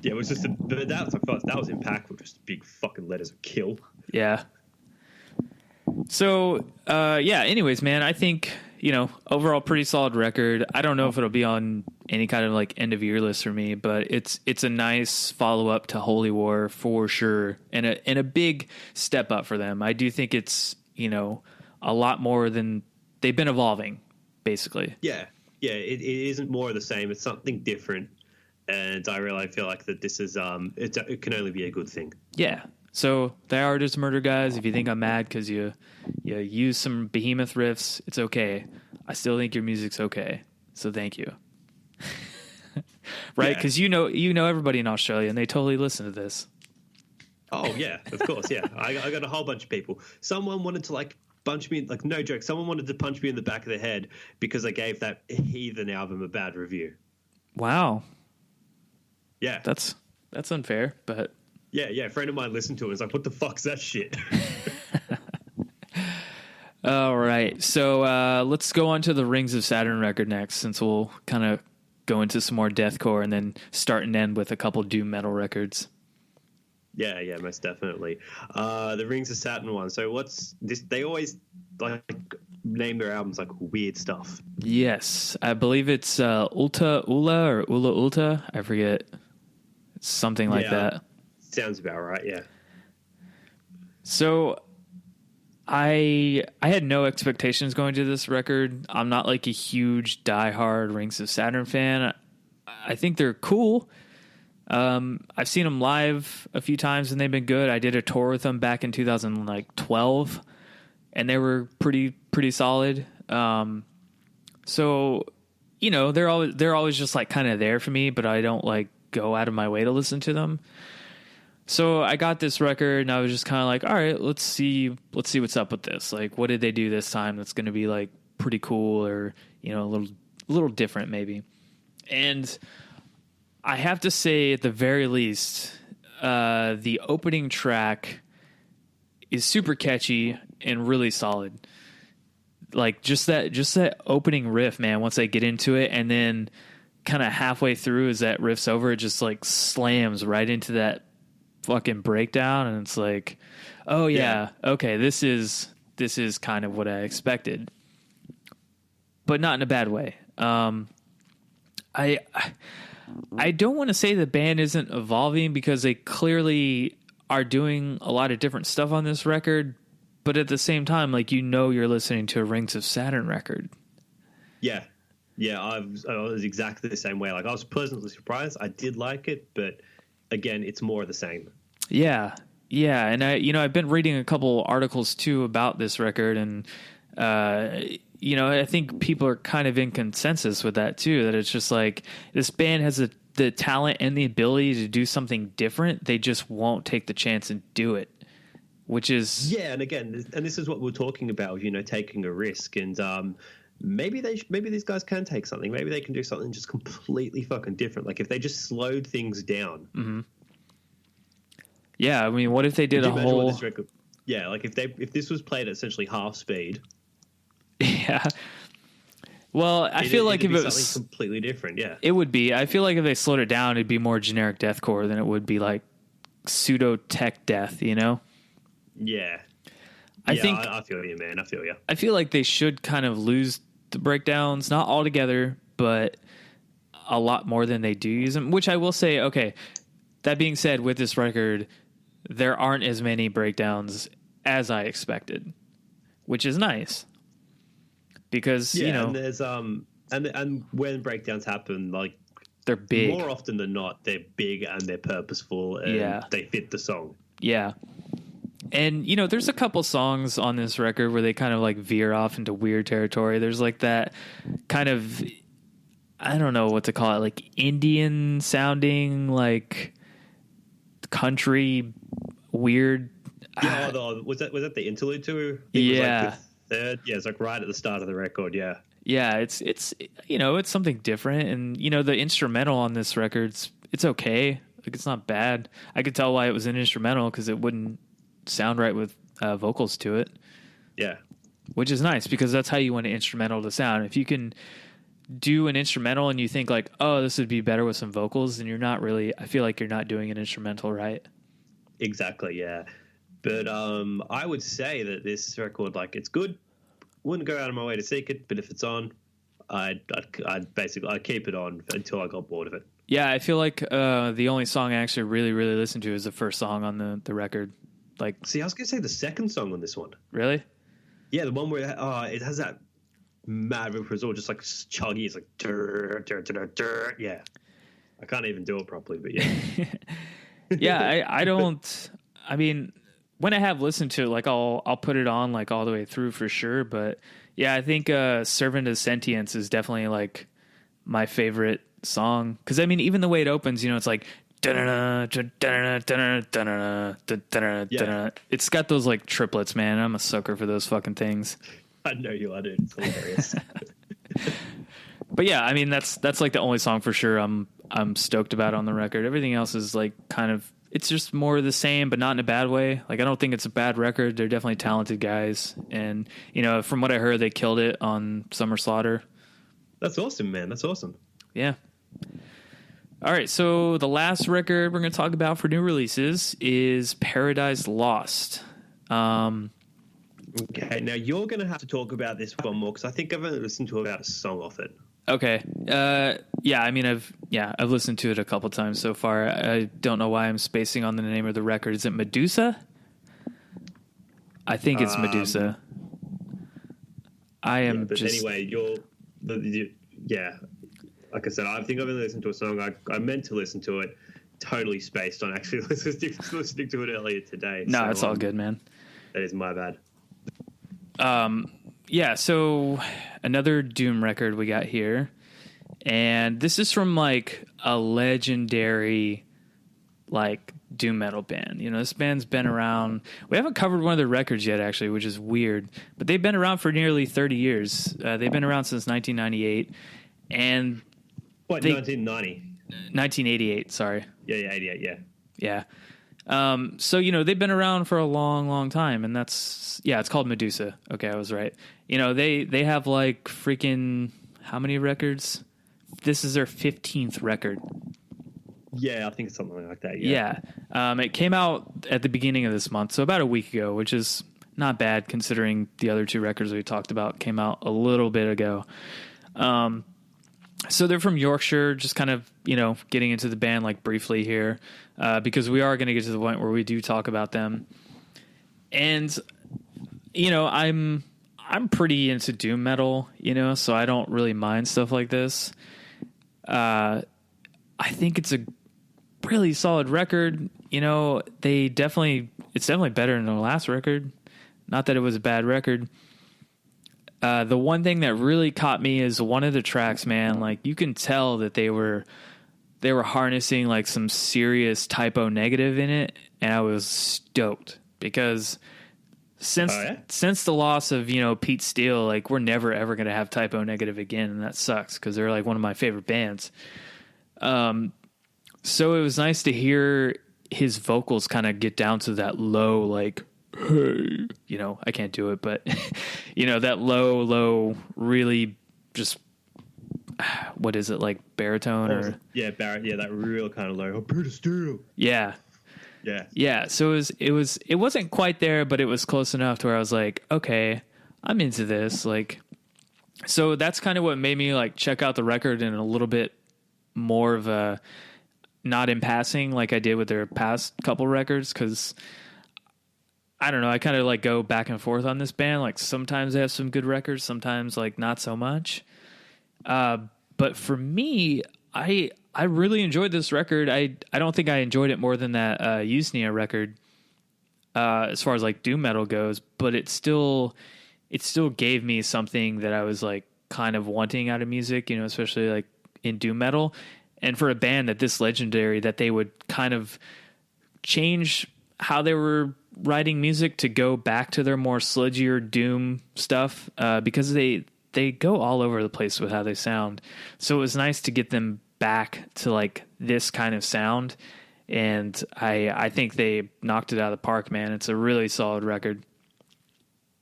Yeah, it was just but that was impactful. Just big fucking letters of Kill. Yeah. So, yeah, anyways, man, I think, you know, overall pretty solid record. I don't know if it'll be on any kind of like end of year list for me, but it's a nice follow up to Holy War for sure. And a big step up for them. I do think it's, you know, a lot more than they've been evolving basically. Yeah. Yeah. It isn't more of the same. It's something different. And I really feel like that this is, it can only be a good thing. Yeah. So they are just murder guys. If you think I'm mad because you use some behemoth riffs, it's okay. I still think your music's okay. So thank you. Right? Because you know everybody in Australia, and they totally listen to this. Oh yeah, of course, yeah. I got a whole bunch of people. Someone wanted to like punch me, like no joke. Someone wanted to punch me in the back of the head because I gave that Heathen album a bad review. Wow. Yeah, that's unfair, but. Yeah, a friend of mine listened to it and was like, what the fuck's that shit? All right. So let's go on to the Rings of Saturn record next, since we'll kind of go into some more deathcore and then start and end with a couple doom metal records. Yeah, most definitely. The Rings of Saturn one. So what's this? They always like name their albums like weird stuff. Yes. I believe it's Ulta Ula or Ula Ulta. I forget. It's something like that. Sounds about right, yeah. So I had no expectations going to this record. I'm not like a huge diehard Rings of Saturn fan. I think they're cool. I've seen them live a few times and they've been good. I did a tour with them back in 2012 and they were pretty solid. So, you know, they're always just like kind of there for me, but I don't like go out of my way to listen to them. So I got this record and I was just kind of like, all right, let's see what's up with this. Like, what did they do this time that's going to be like pretty cool or, you know, a little different maybe. And I have to say at the very least, the opening track is super catchy and really solid. Like just that opening riff, man, once I get into it, and then kind of halfway through as that riff's over, it just like slams right into that fucking breakdown, and it's like, oh yeah. Okay, this is kind of what I expected, but not in a bad way. I don't want to say the band isn't evolving, because they clearly are doing a lot of different stuff on this record, but at the same time, like, you're listening to a Rings of Saturn record. Yeah. I was exactly the same way. Like, I was pleasantly surprised. I did like it, but again, it's more of the same. Yeah. And I've been reading a couple articles too about this record, and I think people are kind of in consensus with that too, that it's just like, this band has the talent and the ability to do something different. They just won't take the chance and do it, which is... Yeah, and again, and this is what we're talking about, taking a risk, and maybe these guys can take something. Maybe they can do something just completely fucking different. Like, if they just slowed things down. Mm-hmm. Yeah, I mean, what if they did a whole... Yeah, like if this was played at essentially half speed... Yeah. Well, I feel like if it was something completely different, yeah, it would be. I feel like if they slowed it down, it'd be more generic deathcore than it would be like pseudo tech death. Yeah. I think I feel you, man. I feel you. I feel like they should kind of lose the breakdowns, not altogether, but a lot more than they do use them. Which I will say, okay. That being said, with this record, there aren't as many breakdowns as I expected, which is nice. Because and there's and when breakdowns happen, like, they're big. More often than not, they're big and they're purposeful, and they fit the song. Yeah, and there's a couple songs on this record where they kind of like veer off into weird territory. There's like that kind of, I don't know what to call it, like Indian sounding, like country weird. Yeah, was that the interlude too? Yeah. Third, it's like right at the start of the record. Yeah, it's it's something different, and the instrumental on this record, it's okay. Like, it's not bad. I could tell why it was an instrumental, because it wouldn't sound right with vocals to it. Yeah, which is nice, because that's how you want an instrumental to sound. If you can do an instrumental and you think like, oh, this would be better with some vocals, then you're not really. I feel like you're not doing an instrumental right. Exactly. Yeah. But I would say that this record, like, it's good. Wouldn't go out of my way to seek it, but if it's on, I'd keep it on until I got bored of it. Yeah, I feel like the only song I actually really, really listened to is the first song on the record. Like, see, I was gonna say the second song on this one. Really? Yeah, the one where it has that mad riff as well, just like chuggy. It's like dur, dur, dur, dur, dur. Yeah, I can't even do it properly, but yeah. Yeah, I don't. I mean, when I have listened to it, like, I'll put it on like all the way through for sure. But yeah, I think Servant of Sentience is definitely like my favorite song. Because I mean, even the way it opens, it's like, yeah. It's got those like triplets, man. I'm a sucker for those fucking things. I know you are, dude. It's hilarious. But yeah, I mean, that's like the only song for sure I'm stoked about on the record. Everything else is like kind of, it's just more of the same, but not in a bad way. Like, I don't think it's a bad record. They're definitely talented guys. And, from what I heard, they killed it on Summer Slaughter. That's awesome, man. That's awesome. Yeah. All right. So the last record we're going to talk about for new releases is Paradise Lost. Okay. Now you're going to have to talk about this one more, because I think I've only listened to about a song off it. Okay. Yeah, I mean, I've listened to it a couple times so far. I don't know why I'm spacing on the name of the record. Is it Medusa? I think it's Medusa. I am but just... anyway, yeah. Like I said, I think I've only listened to a song. I meant to listen to it. Totally spaced on actually listening to it earlier today. No, so, it's all good, man. That is my bad. Yeah, so another Doom record we got here. And this is from like a legendary like doom metal band. This band's been around. We haven't covered one of their records yet, actually, which is weird. But they've been around for nearly 30 years. They've been around since 1998. And what, 1990? 1988, sorry. Yeah, 88, yeah. Yeah. So, they've been around for a long, long time, and it's called Medusa. Okay, I was right. They have like freaking, how many records? This is their 15th record. Yeah, I think it's something like that. Yeah. It came out at the beginning of this month, so about a week ago, which is not bad considering the other two records we talked about came out a little bit ago. So they're from Yorkshire, just kind of, getting into the band like briefly here, because we are going to get to the point where we do talk about them. And, I'm pretty into doom metal, so I don't really mind stuff like this. I think it's a really solid record. It's definitely better than the last record. Not that it was a bad record. The one thing that really caught me is one of the tracks, man. Like, you can tell that they were harnessing like some serious typo negative in it, and I was stoked because since the loss of Pete Steele, like, we're never ever gonna have typo negative again, and that sucks because they're like one of my favorite bands. So it was nice to hear his vocals kind of get down to that low, like, hey, I can't do it, but that low, really just, what is it, like baritone or that real kind of low. Oh, Peter Steele. Yeah. So it wasn't quite there, but it was close enough to where I was like, okay, I'm into this. Like, so that's kind of what made me like check out the record in a little bit more of a, not in passing like I did with their past couple records, because I don't know, I kind of like go back and forth on this band. Like, sometimes they have some good records, sometimes like not so much. But for me, I really enjoyed this record. I don't think I enjoyed it more than that Usnia record as far as like doom metal goes, but it still gave me something that I was like kind of wanting out of music, especially like in doom metal. And for a band that this legendary, that they would kind of change how they were writing music to go back to their more sludgier doom stuff, because they go all over the place with how they sound. So it was nice to get them back to like this kind of sound. And I think they knocked it out of the park, man. It's a really solid record.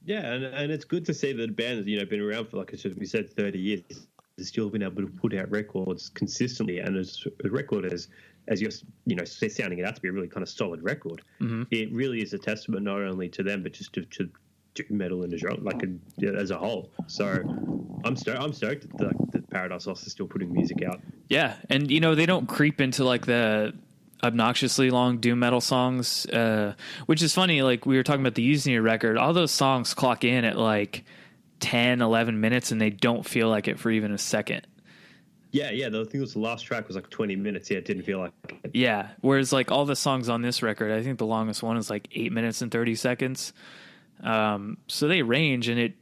Yeah, and it's good to see that a band that's been around for, like we said, 30 years, has still been able to put out records consistently, and as a record as you're sounding it out to be a really kind of solid record. Mm-hmm. It really is a testament not only to them but just to doom metal in the genre, like as a whole. So I'm stoked that Paradise Lost is still putting music out. Yeah, and they don't creep into like the obnoxiously long doom metal songs, which is funny. Like, we were talking about the Usnia record, all those songs clock in at like 10, 11 minutes, and they don't feel like it for even a second. Yeah. I think it was the last track was like 20 minutes. Yeah, it didn't feel like it. Yeah, whereas like all the songs on this record, I think the longest one is like 8 minutes and 30 seconds. So they range, and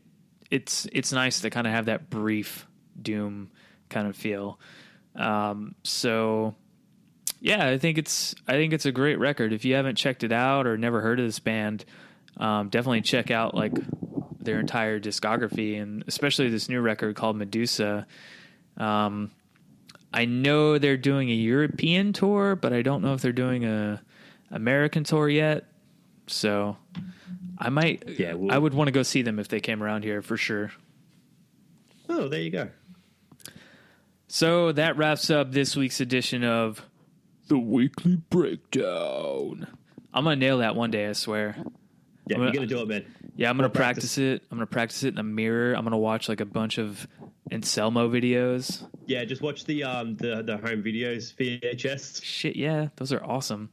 it's nice to kind of have that brief doom kind of feel. So yeah, I think it's a great record. If you haven't checked it out or never heard of this band, definitely check out like their entire discography, and especially this new record called Medusa. I know they're doing a European tour, but I don't know if they're doing a American tour yet. So I might, I would want to go see them if they came around here for sure. Oh, there you go. So that wraps up this week's edition of The Weekly Breakdown. I'm going to nail that one day, I swear. Yeah, you're going to do it, man. Yeah, I'm going to practice it. I'm going to practice it in the mirror. I'm going to watch like a bunch of Anselmo videos. Yeah, just watch the home videos VHS. Shit, yeah, those are awesome.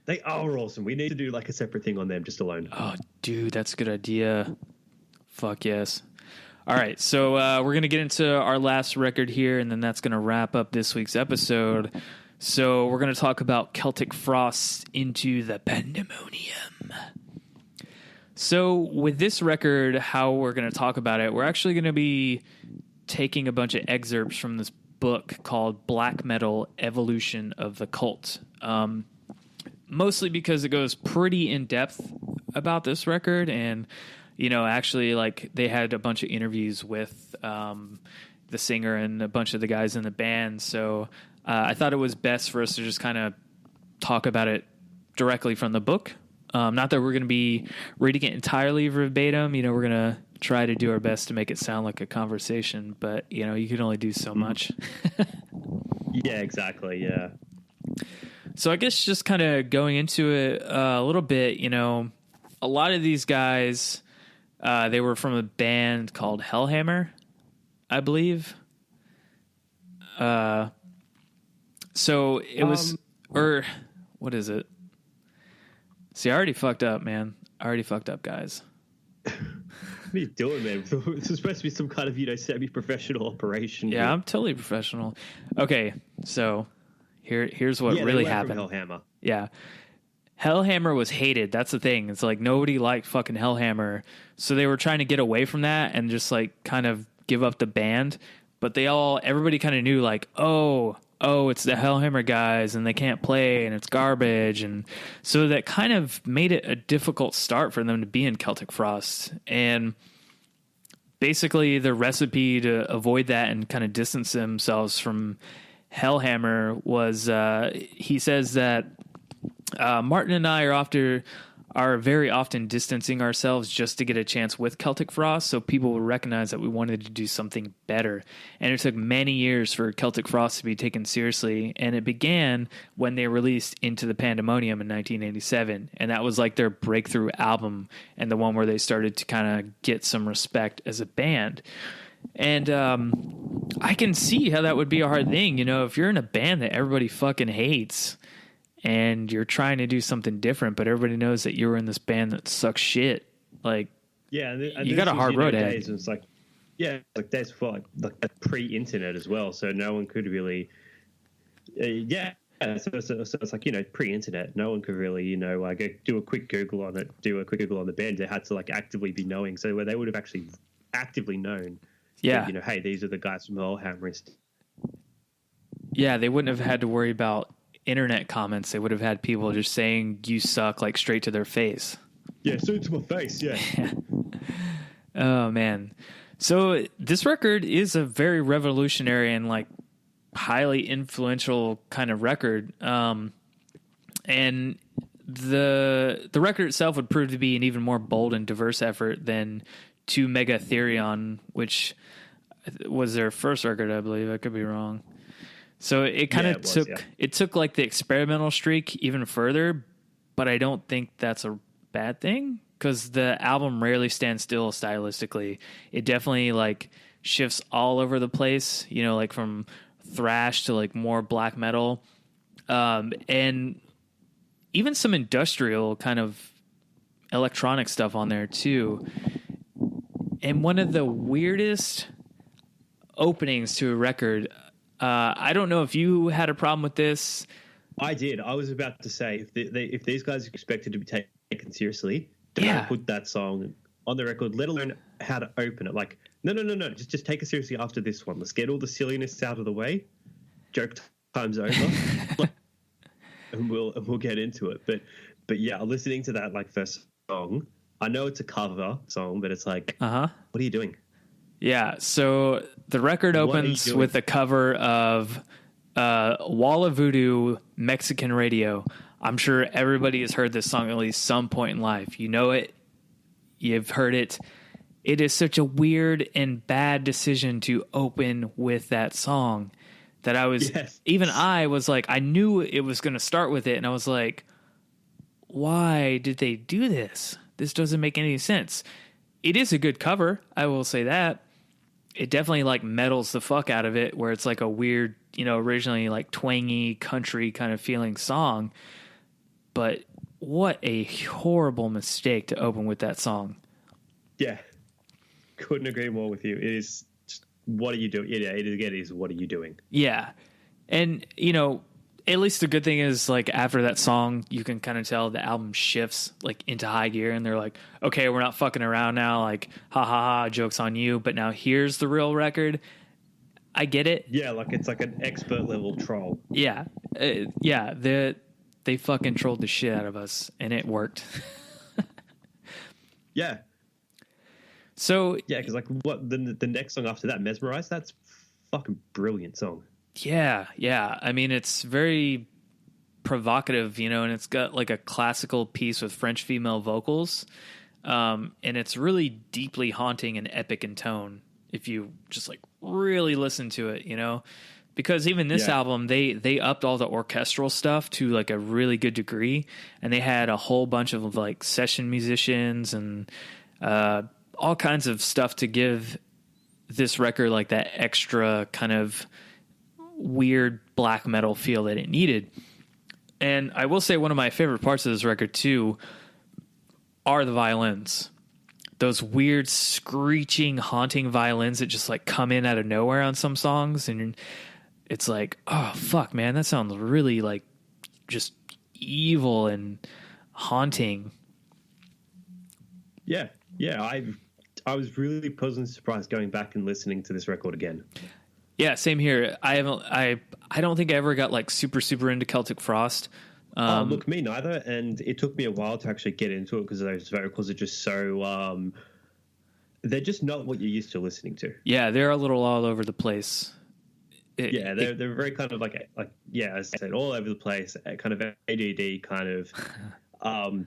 They are awesome. We need to do like a separate thing on them just alone. Oh, dude, that's a good idea. Fuck yes. All right, so we're going to get into our last record here, and then that's going to wrap up this week's episode. So we're going to talk about Celtic Frost, Into the Pandemonium. So with this record, how we're going to talk about it, we're actually going to be taking a bunch of excerpts from this book called Black Metal: Evolution of the Cult. Mostly because it goes pretty in depth about this record, and actually, like, they had a bunch of interviews with the singer and a bunch of the guys in the band. So I thought it was best for us to just kind of talk about it directly from the book. Not that we're going to be reading it entirely verbatim. You know, we're going to try to do our best to make it sound like a conversation, but, you know, you can only do so much. Yeah, exactly. Yeah. So I guess just kind of going into it a little bit, you know, a lot of these guys, they were from a band called Hellhammer, I believe. So it was, or what is it? See, I already fucked up, man. I already fucked up, guys. What are you doing, man? This is supposed to be some kind of, you know, semi-professional operation. Yeah, I'm totally professional. Okay, so here's what really happened. Hellhammer. Yeah. Hellhammer was hated. That's the thing. It's like nobody liked fucking Hellhammer. So they were trying to get away from that and just like kind of give up the band. But everybody kind of knew like, oh, it's the Hellhammer guys and they can't play and it's garbage. And so that kind of made it a difficult start for them to be in Celtic Frost. And basically the recipe to avoid that and kind of distance themselves from Hellhammer was, he says that Martin and I are very often distancing ourselves just to get a chance with Celtic Frost, so people will recognize that we wanted to do something better. And it took many years for Celtic Frost to be taken seriously, and it began when they released Into the Pandemonium in 1987, and that was like their breakthrough album and the one where they started to kind of get some respect as a band. And I can see how that would be a hard thing, you know, if you're in a band that everybody fucking hates and you're trying to do something different, but everybody knows that you were in this band that sucks shit. Like, yeah, and you got a hard road ahead. It's like, yeah, like days before, like pre-internet as well, so no one could really, so it's like, you know, pre-internet, no one could really, you know, like do a quick Google on the band. They had to like actively be knowing, so where they would have actually actively known, yeah, that, you know, hey, these are the guys from Hellhammer. Yeah, they wouldn't have had to worry about internet comments. They would have had people just saying you suck like straight to their face. Yeah, straight to my face. Yeah. Oh man. So this record is a very revolutionary and like highly influential kind of record. And the record itself would prove to be an even more bold and diverse effort than To Megatherion, which was their first record, I believe. I could be wrong. So it kind of took like the experimental streak even further, but I don't think that's a bad thing because the album rarely stands still stylistically. It definitely like shifts all over the place, you know, like from thrash to like more black metal, and even some industrial kind of electronic stuff on there too. And one of the weirdest openings to a record, I don't know if you had a problem with this. I did. I was about to say, if these guys are expected to be taken seriously, don't put that song on the record, let alone how to open it. Like, no. Just take it seriously after this one. Let's get all the silliness out of the way. Joke time's over, and we'll get into it. But yeah, listening to that like first song, I know it's a cover song, but it's like, what are you doing? Yeah, so the record opens with a cover of Wall of Voodoo, Mexican Radio. I'm sure everybody has heard this song at least some point in life. You know it. You've heard it. It is such a weird and bad decision to open with that song that I was like, I knew it was going to start with it, and I was like, why did they do this? This doesn't make any sense. It is a good cover, I will say that. It definitely like metals the fuck out of it, where it's like a weird, you know, originally like twangy country kind of feeling song. But what a horrible mistake to open with that song. Yeah. Couldn't agree more with you. It is just, what are you doing? Yeah, it is what are you doing? Yeah. And, you know, at least the good thing is, like, after that song, you can kind of tell the album shifts, like, into high gear, and they're like, okay, we're not fucking around now, like, ha ha ha, joke's on you, but now here's the real record. I get it. Yeah, like, it's like an expert-level troll. Yeah. They fucking trolled the shit out of us, and it worked. Yeah. So... Yeah, because, like, what, the next song after that, Mesmerize, that's fucking brilliant song. Yeah. I mean, it's very provocative, and it's got like a classical piece with French female vocals. And it's really deeply haunting and epic in tone if you just like really listen to it, because even this album, they upped all the orchestral stuff to like a really good degree. And they had a whole bunch of like session musicians and all kinds of stuff to give this record like that extra kind of weird black metal feel that it needed. And I will say one of my favorite parts of this record too are the violins. Those weird screeching, haunting violins that just like come in out of nowhere on some songs, and it's like, oh fuck, man, that sounds really like just evil and haunting. Yeah. I was really pleasantly surprised going back and listening to this record again. Yeah, same here. I don't think I ever got like super into Celtic Frost. Look, me neither, and it took me a while to actually get into it because those vocals are just so they're just not what you're used to listening to. Yeah, they're a little all over the place. They're very kind of like as I said, all over the place, kind of ADD kind of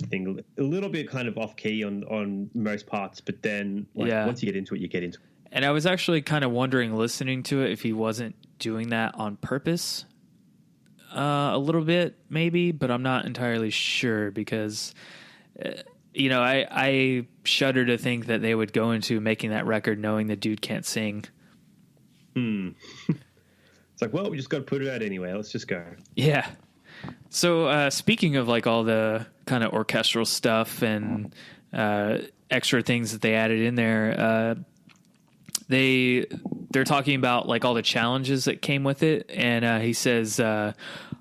thing, a little bit kind of off key on most parts, but then once you get into it, you get into it. And I was actually kind of wondering, listening to it, if he wasn't doing that on purpose. A little bit, maybe, but I'm not entirely sure because, I shudder to think that they would go into making that record knowing the dude can't sing. It's like, well, we just got to put it out anyway. Let's just go. Yeah. So speaking of like all the kind of orchestral stuff and extra things that they added in there, they're talking about like all the challenges that came with it, and he says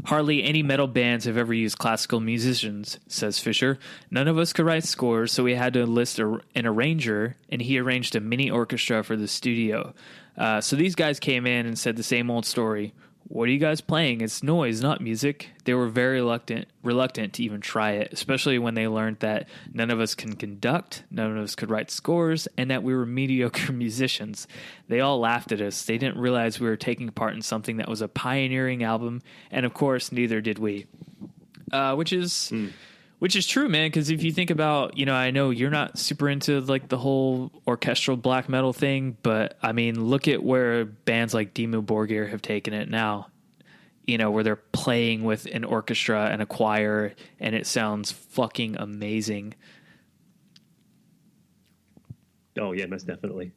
hardly any metal bands have ever used classical musicians, says Fisher. None of us could write scores, so we had to enlist an arranger, and he arranged a mini orchestra for the studio. So these guys came in and said the same old story. What are you guys playing? It's noise, not music. They were very reluctant to even try it, especially when they learned that none of us can conduct, none of us could write scores, and that we were mediocre musicians. They all laughed at us. They didn't realize we were taking part in something that was a pioneering album, and of course, neither did we. Which is true, man, because if you think about, I know you're not super into like the whole orchestral black metal thing, but I mean, look at where bands like Dimmu Borgir have taken it now, where they're playing with an orchestra and a choir, and it sounds fucking amazing. Oh, yeah, most definitely.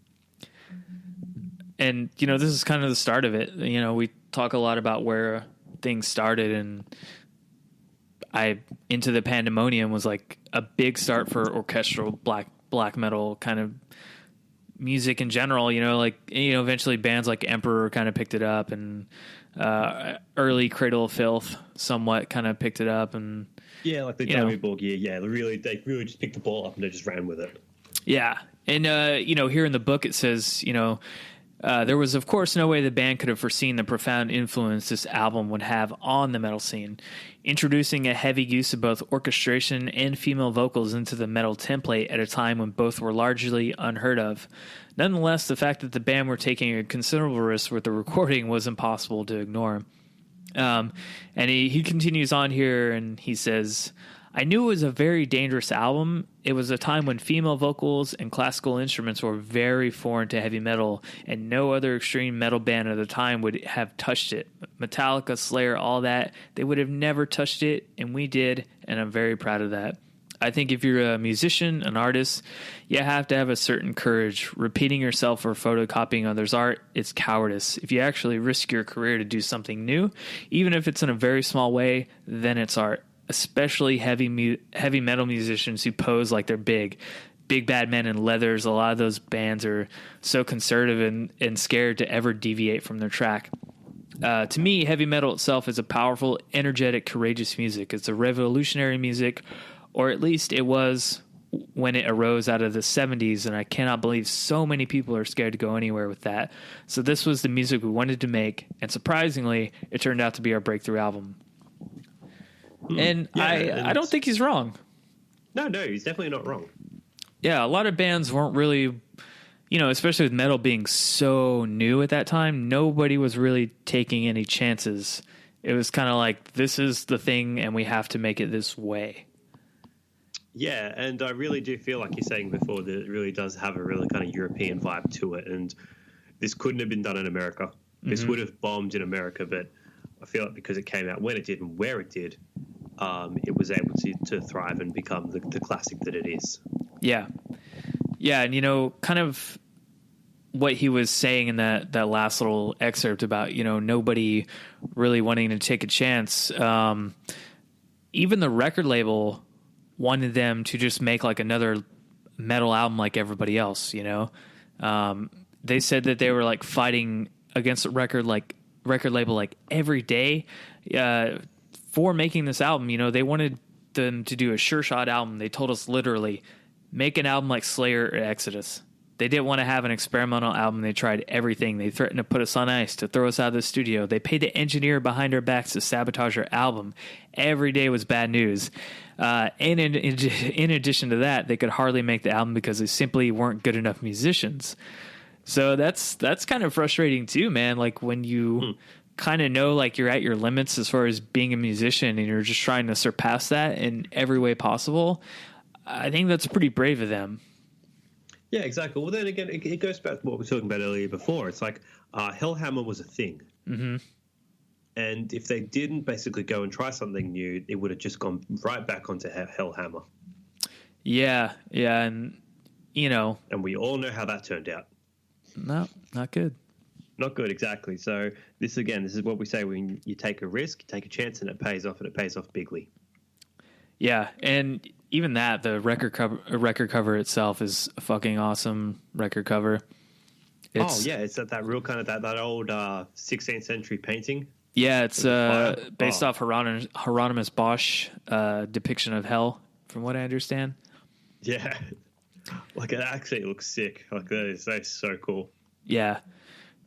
And, this is kind of the start of it. We talk a lot about where things started, and Into the Pandemonium was like a big start for orchestral black metal kind of music in general. Eventually bands like Emperor kind of picked it up, and early Cradle of Filth somewhat kind of picked it up, and like the Dimmu Borgir, they really just picked the ball up and they just ran with it. Yeah, and here in the book it says there was, of course, no way the band could have foreseen the profound influence this album would have on the metal scene, introducing a heavy use of both orchestration and female vocals into the metal template at a time when both were largely unheard of. Nonetheless, the fact that the band were taking a considerable risk with the recording was impossible to ignore. And he continues on here, and he says, I knew it was a very dangerous album. It was a time when female vocals and classical instruments were very foreign to heavy metal, and no other extreme metal band at the time would have touched it. Metallica, Slayer, all that, they would have never touched it, and we did, and I'm very proud of that. I think if you're a musician, an artist, you have to have a certain courage. Repeating yourself or photocopying others' art, it's cowardice. If you actually risk your career to do something new, even if it's in a very small way, then it's art. Especially heavy metal musicians who pose like they're big bad men in leathers. A lot of those bands are so conservative and scared to ever deviate from their track. To me, heavy metal itself is a powerful, energetic, courageous music. It's a revolutionary music, or at least it was when it arose out of the 70s, and I cannot believe so many people are scared to go anywhere with that. So this was the music we wanted to make, and surprisingly, it turned out to be our breakthrough album. And I don't think he's wrong. No, he's definitely not wrong. Yeah, a lot of bands weren't really, especially with metal being so new at that time, nobody was really taking any chances It was kind of like, this is the thing and we have to make it this way. Yeah, and I really do feel like you're saying before that it really does have a really kind of European vibe to it. And this couldn't have been done in America. This would have bombed in America, but I feel like because it came out when it did and where it did, it was able to thrive and become the classic that it is. Yeah. Yeah, and, you know, kind of what he was saying in that last little excerpt about, you know, nobody really wanting to take a chance. Even the record label wanted them to just make like another metal album like everybody else, you know? They said that they were like fighting against a record label like every day for making this album. You know, they wanted them to do a sure shot album. They told us literally, make an album like Slayer or Exodus. They didn't want to have an experimental album. They tried everything. They threatened to put us on ice, to throw us out of the studio. They paid the engineer behind our backs to sabotage our album. Every day was bad news. And in addition to that, they could hardly make the album because they simply weren't good enough musicians. So that's kind of frustrating too, man. Like when you kind of know like you're at your limits as far as being a musician and you're just trying to surpass that in every way possible. I think that's pretty brave of them. Yeah, exactly. Well, then again, it goes back to what we were talking about earlier before. It's like Hellhammer was a thing. Mm-hmm. And if they didn't basically go and try something new, it would have just gone right back onto Hellhammer. Yeah, and, you know. And we all know how that turned out. No, not good. Not good, exactly. So this is what we say when you take a risk, you take a chance, and it pays off bigly. Yeah, and even that, the record cover itself is a fucking awesome record cover. It's that real kind of that old 16th century painting. Yeah, it's based off Hieronymus Bosch depiction of hell, from what I understand. Yeah, like it actually looks sick. Like that's so cool. Yeah,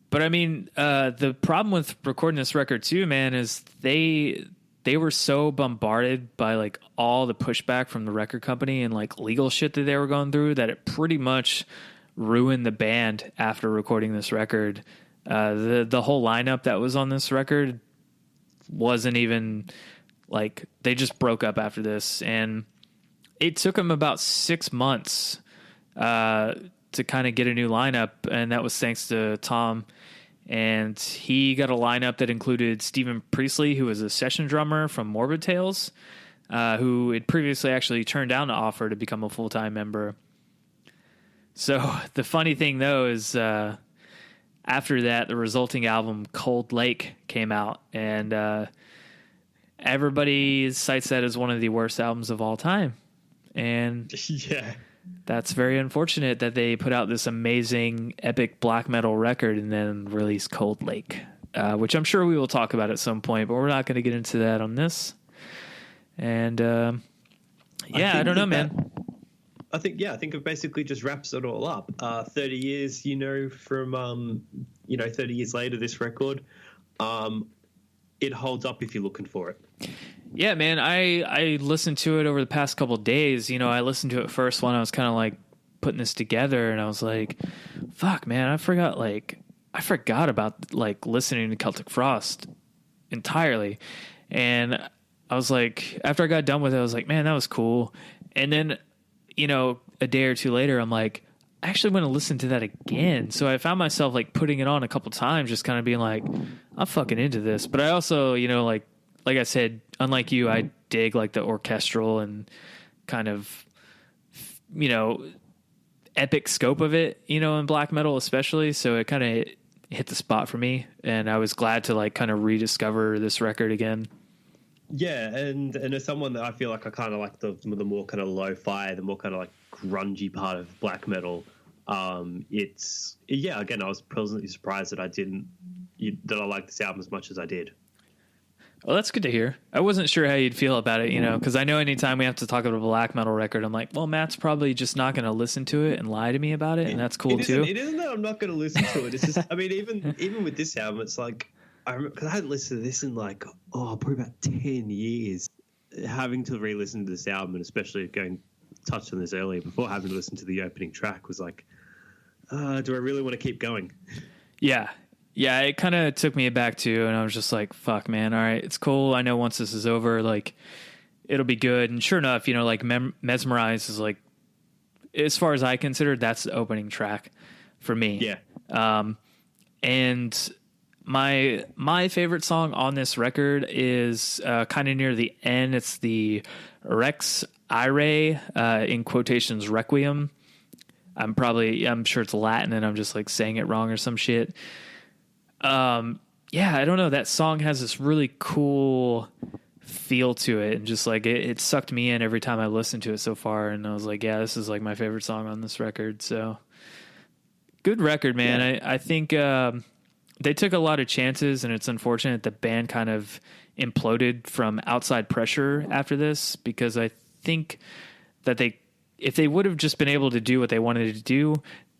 but I mean, the problem with recording this record too, man, is they were so bombarded by like all the pushback from the record company and like legal shit that they were going through that it pretty much ruined the band after recording this record. The whole lineup that was on this record wasn't even like, they just broke up after this, and it took them about 6 months to kind of get a new lineup, and that was thanks to Tom. And he got a lineup that included Stephen Priestley, who was a session drummer from Morbid Tales, who had previously actually turned down the offer to become a full-time member. So the funny thing, though, is after that, the resulting album, Cold Lake, came out, and everybody cites that as one of the worst albums of all time. And yeah, that's very unfortunate that they put out this amazing, epic black metal record and then released Cold Lake, which I'm sure we will talk about at some point, but we're not going to get into that on this. And I don't know, man. I think it basically just wraps it all up. 30 years, from 30 years later, this record, it holds up if you're looking for it. Yeah, man, I listened to it over the past couple of days. You know, I listened to it first when I was kind of like putting this together, and I was like, fuck, man, I forgot about like listening to Celtic Frost entirely. And I was like, after I got done with it, I was like, man, that was cool. And then, you know, a day or two later, I'm like, I actually want to listen to that again. So I found myself like putting it on a couple times, just kind of being like, I'm fucking into this. But I also, you know, like I said, unlike you, I dig like the orchestral and kind of, you know, epic scope of it, you know, in black metal especially. So it kind of hit the spot for me, and I was glad to like kind of rediscover this record again. Yeah, and as someone that I feel like I kind of like the more kind of lo-fi, the more kind of like grungy part of black metal. Again, I was pleasantly surprised that I liked this album as much as I did. Well, that's good to hear. I wasn't sure how you'd feel about it, you know, because I know anytime we have to talk about a black metal record, I'm like, well, Matt's probably just not going to listen to it and lie to me about it, and that's cool too. It isn't that I'm not going to listen to it. It's just, I mean, even with this album, it's like, I remember, because I hadn't listened to this in like, probably about 10 years. Having to re-listen to this album, and especially touched on this earlier, before having to listen to the opening track, was like, do I really want to keep going? Yeah. Yeah, it kind of took me aback too, and I was just like, fuck, man, all right, it's cool. I know once this is over, like, it'll be good. And sure enough, like, Mesmerize is, like, as far as I consider, that's the opening track for me. Yeah. And my favorite song on this record is kind of near the end. It's the Rex Irae, in quotations, Requiem. I'm sure it's Latin and I'm just like saying it wrong or some shit. Yeah, I don't know. That song has this really cool feel to it, and just like it sucked me in every time I listened to it so far. And I was like, yeah, this is like my favorite song on this record. So good record, man. Yeah. I think they took a lot of chances, and it's unfortunate the band kind of imploded from outside pressure after this, because I think that if they would have just been able to do what they wanted to do,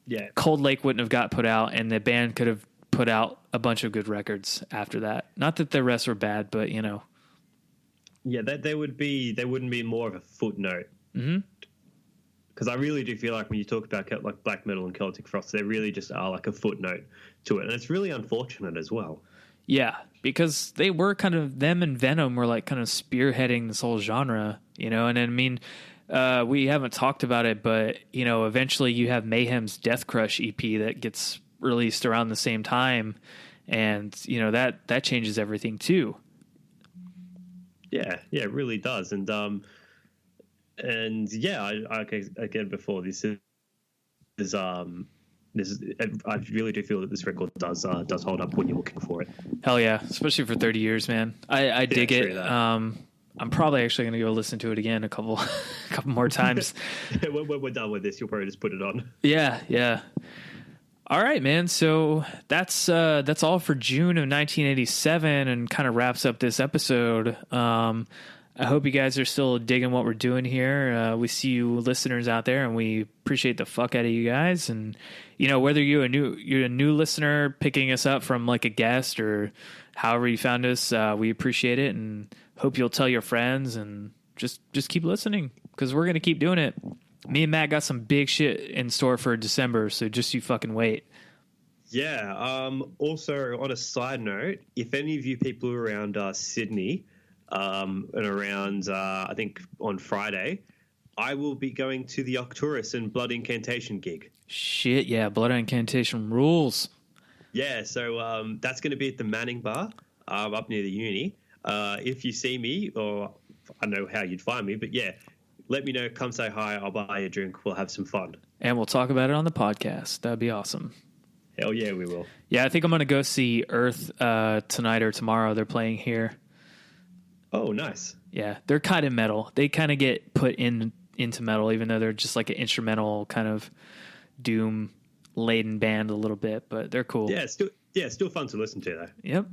yeah, Cold Lake wouldn't have got put out, and the band could have put out a bunch of good records after that. Not that the rest were bad, but yeah, they wouldn't be more of a footnote. Mm-hmm. Because I really do feel like when you talk about like black metal and Celtic Frost, they really just are like a footnote to it, and it's really unfortunate as well. Yeah, because they were kind of, them and Venom were like kind of spearheading this whole genre, and I mean, we haven't talked about it, but eventually you have Mayhem's Death Crush EP that gets released around the same time, and that changes everything too. Yeah, it really does, and yeah, I again before this is I really do feel that this record does hold up when you're looking for it. Hell yeah, especially for 30 years, man. I dig it. I'm probably actually going to go listen to it again a couple more times. when we're done with this, you'll probably just put it on. Yeah. All right, man. So that's all for June of 1987, and kind of wraps up this episode. I hope you guys are still digging what we're doing here. We see you listeners out there, and we appreciate the fuck out of you guys. And whether you're a new listener picking us up from like a guest or however you found us, we appreciate it, and hope you'll tell your friends, and just keep listening, because we're gonna keep doing it. Me and Matt got some big shit in store for December, so just you fucking wait. Yeah. Also, on a side note, if any of you people are around Sydney, and around I think on Friday, I will be going to the Octurus and Blood Incantation gig. Shit, yeah, Blood Incantation rules. Yeah, so that's going to be at the Manning Bar up near the uni. If you see me, or I don't know how you'd find me, but yeah, let me know. Come say hi. I'll buy you a drink. We'll have some fun. And we'll talk about it on the podcast. That'd be awesome. Hell yeah, we will. Yeah, I think I'm going to go see Earth tonight or tomorrow. They're playing here. Oh, nice. Yeah, they're kind of metal. They kind of get put into metal, even though they're just like an instrumental kind of doom-laden band a little bit, but they're cool. Yeah, still fun to listen to, though. Yep.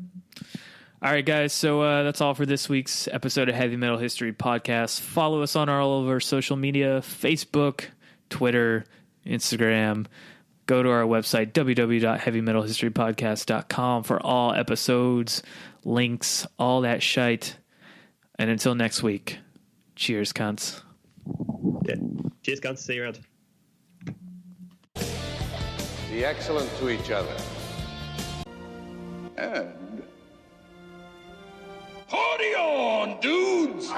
All right, guys, so that's all for this week's episode of Heavy Metal History Podcast. Follow us on all of our social media, Facebook, Twitter, Instagram. Go to our website, www.heavymetalhistorypodcast.com, for all episodes, links, all that shite. And until next week, cheers, cunts. Yeah. Cheers, cunts. See you around. Be excellent to each other. And party on, dudes!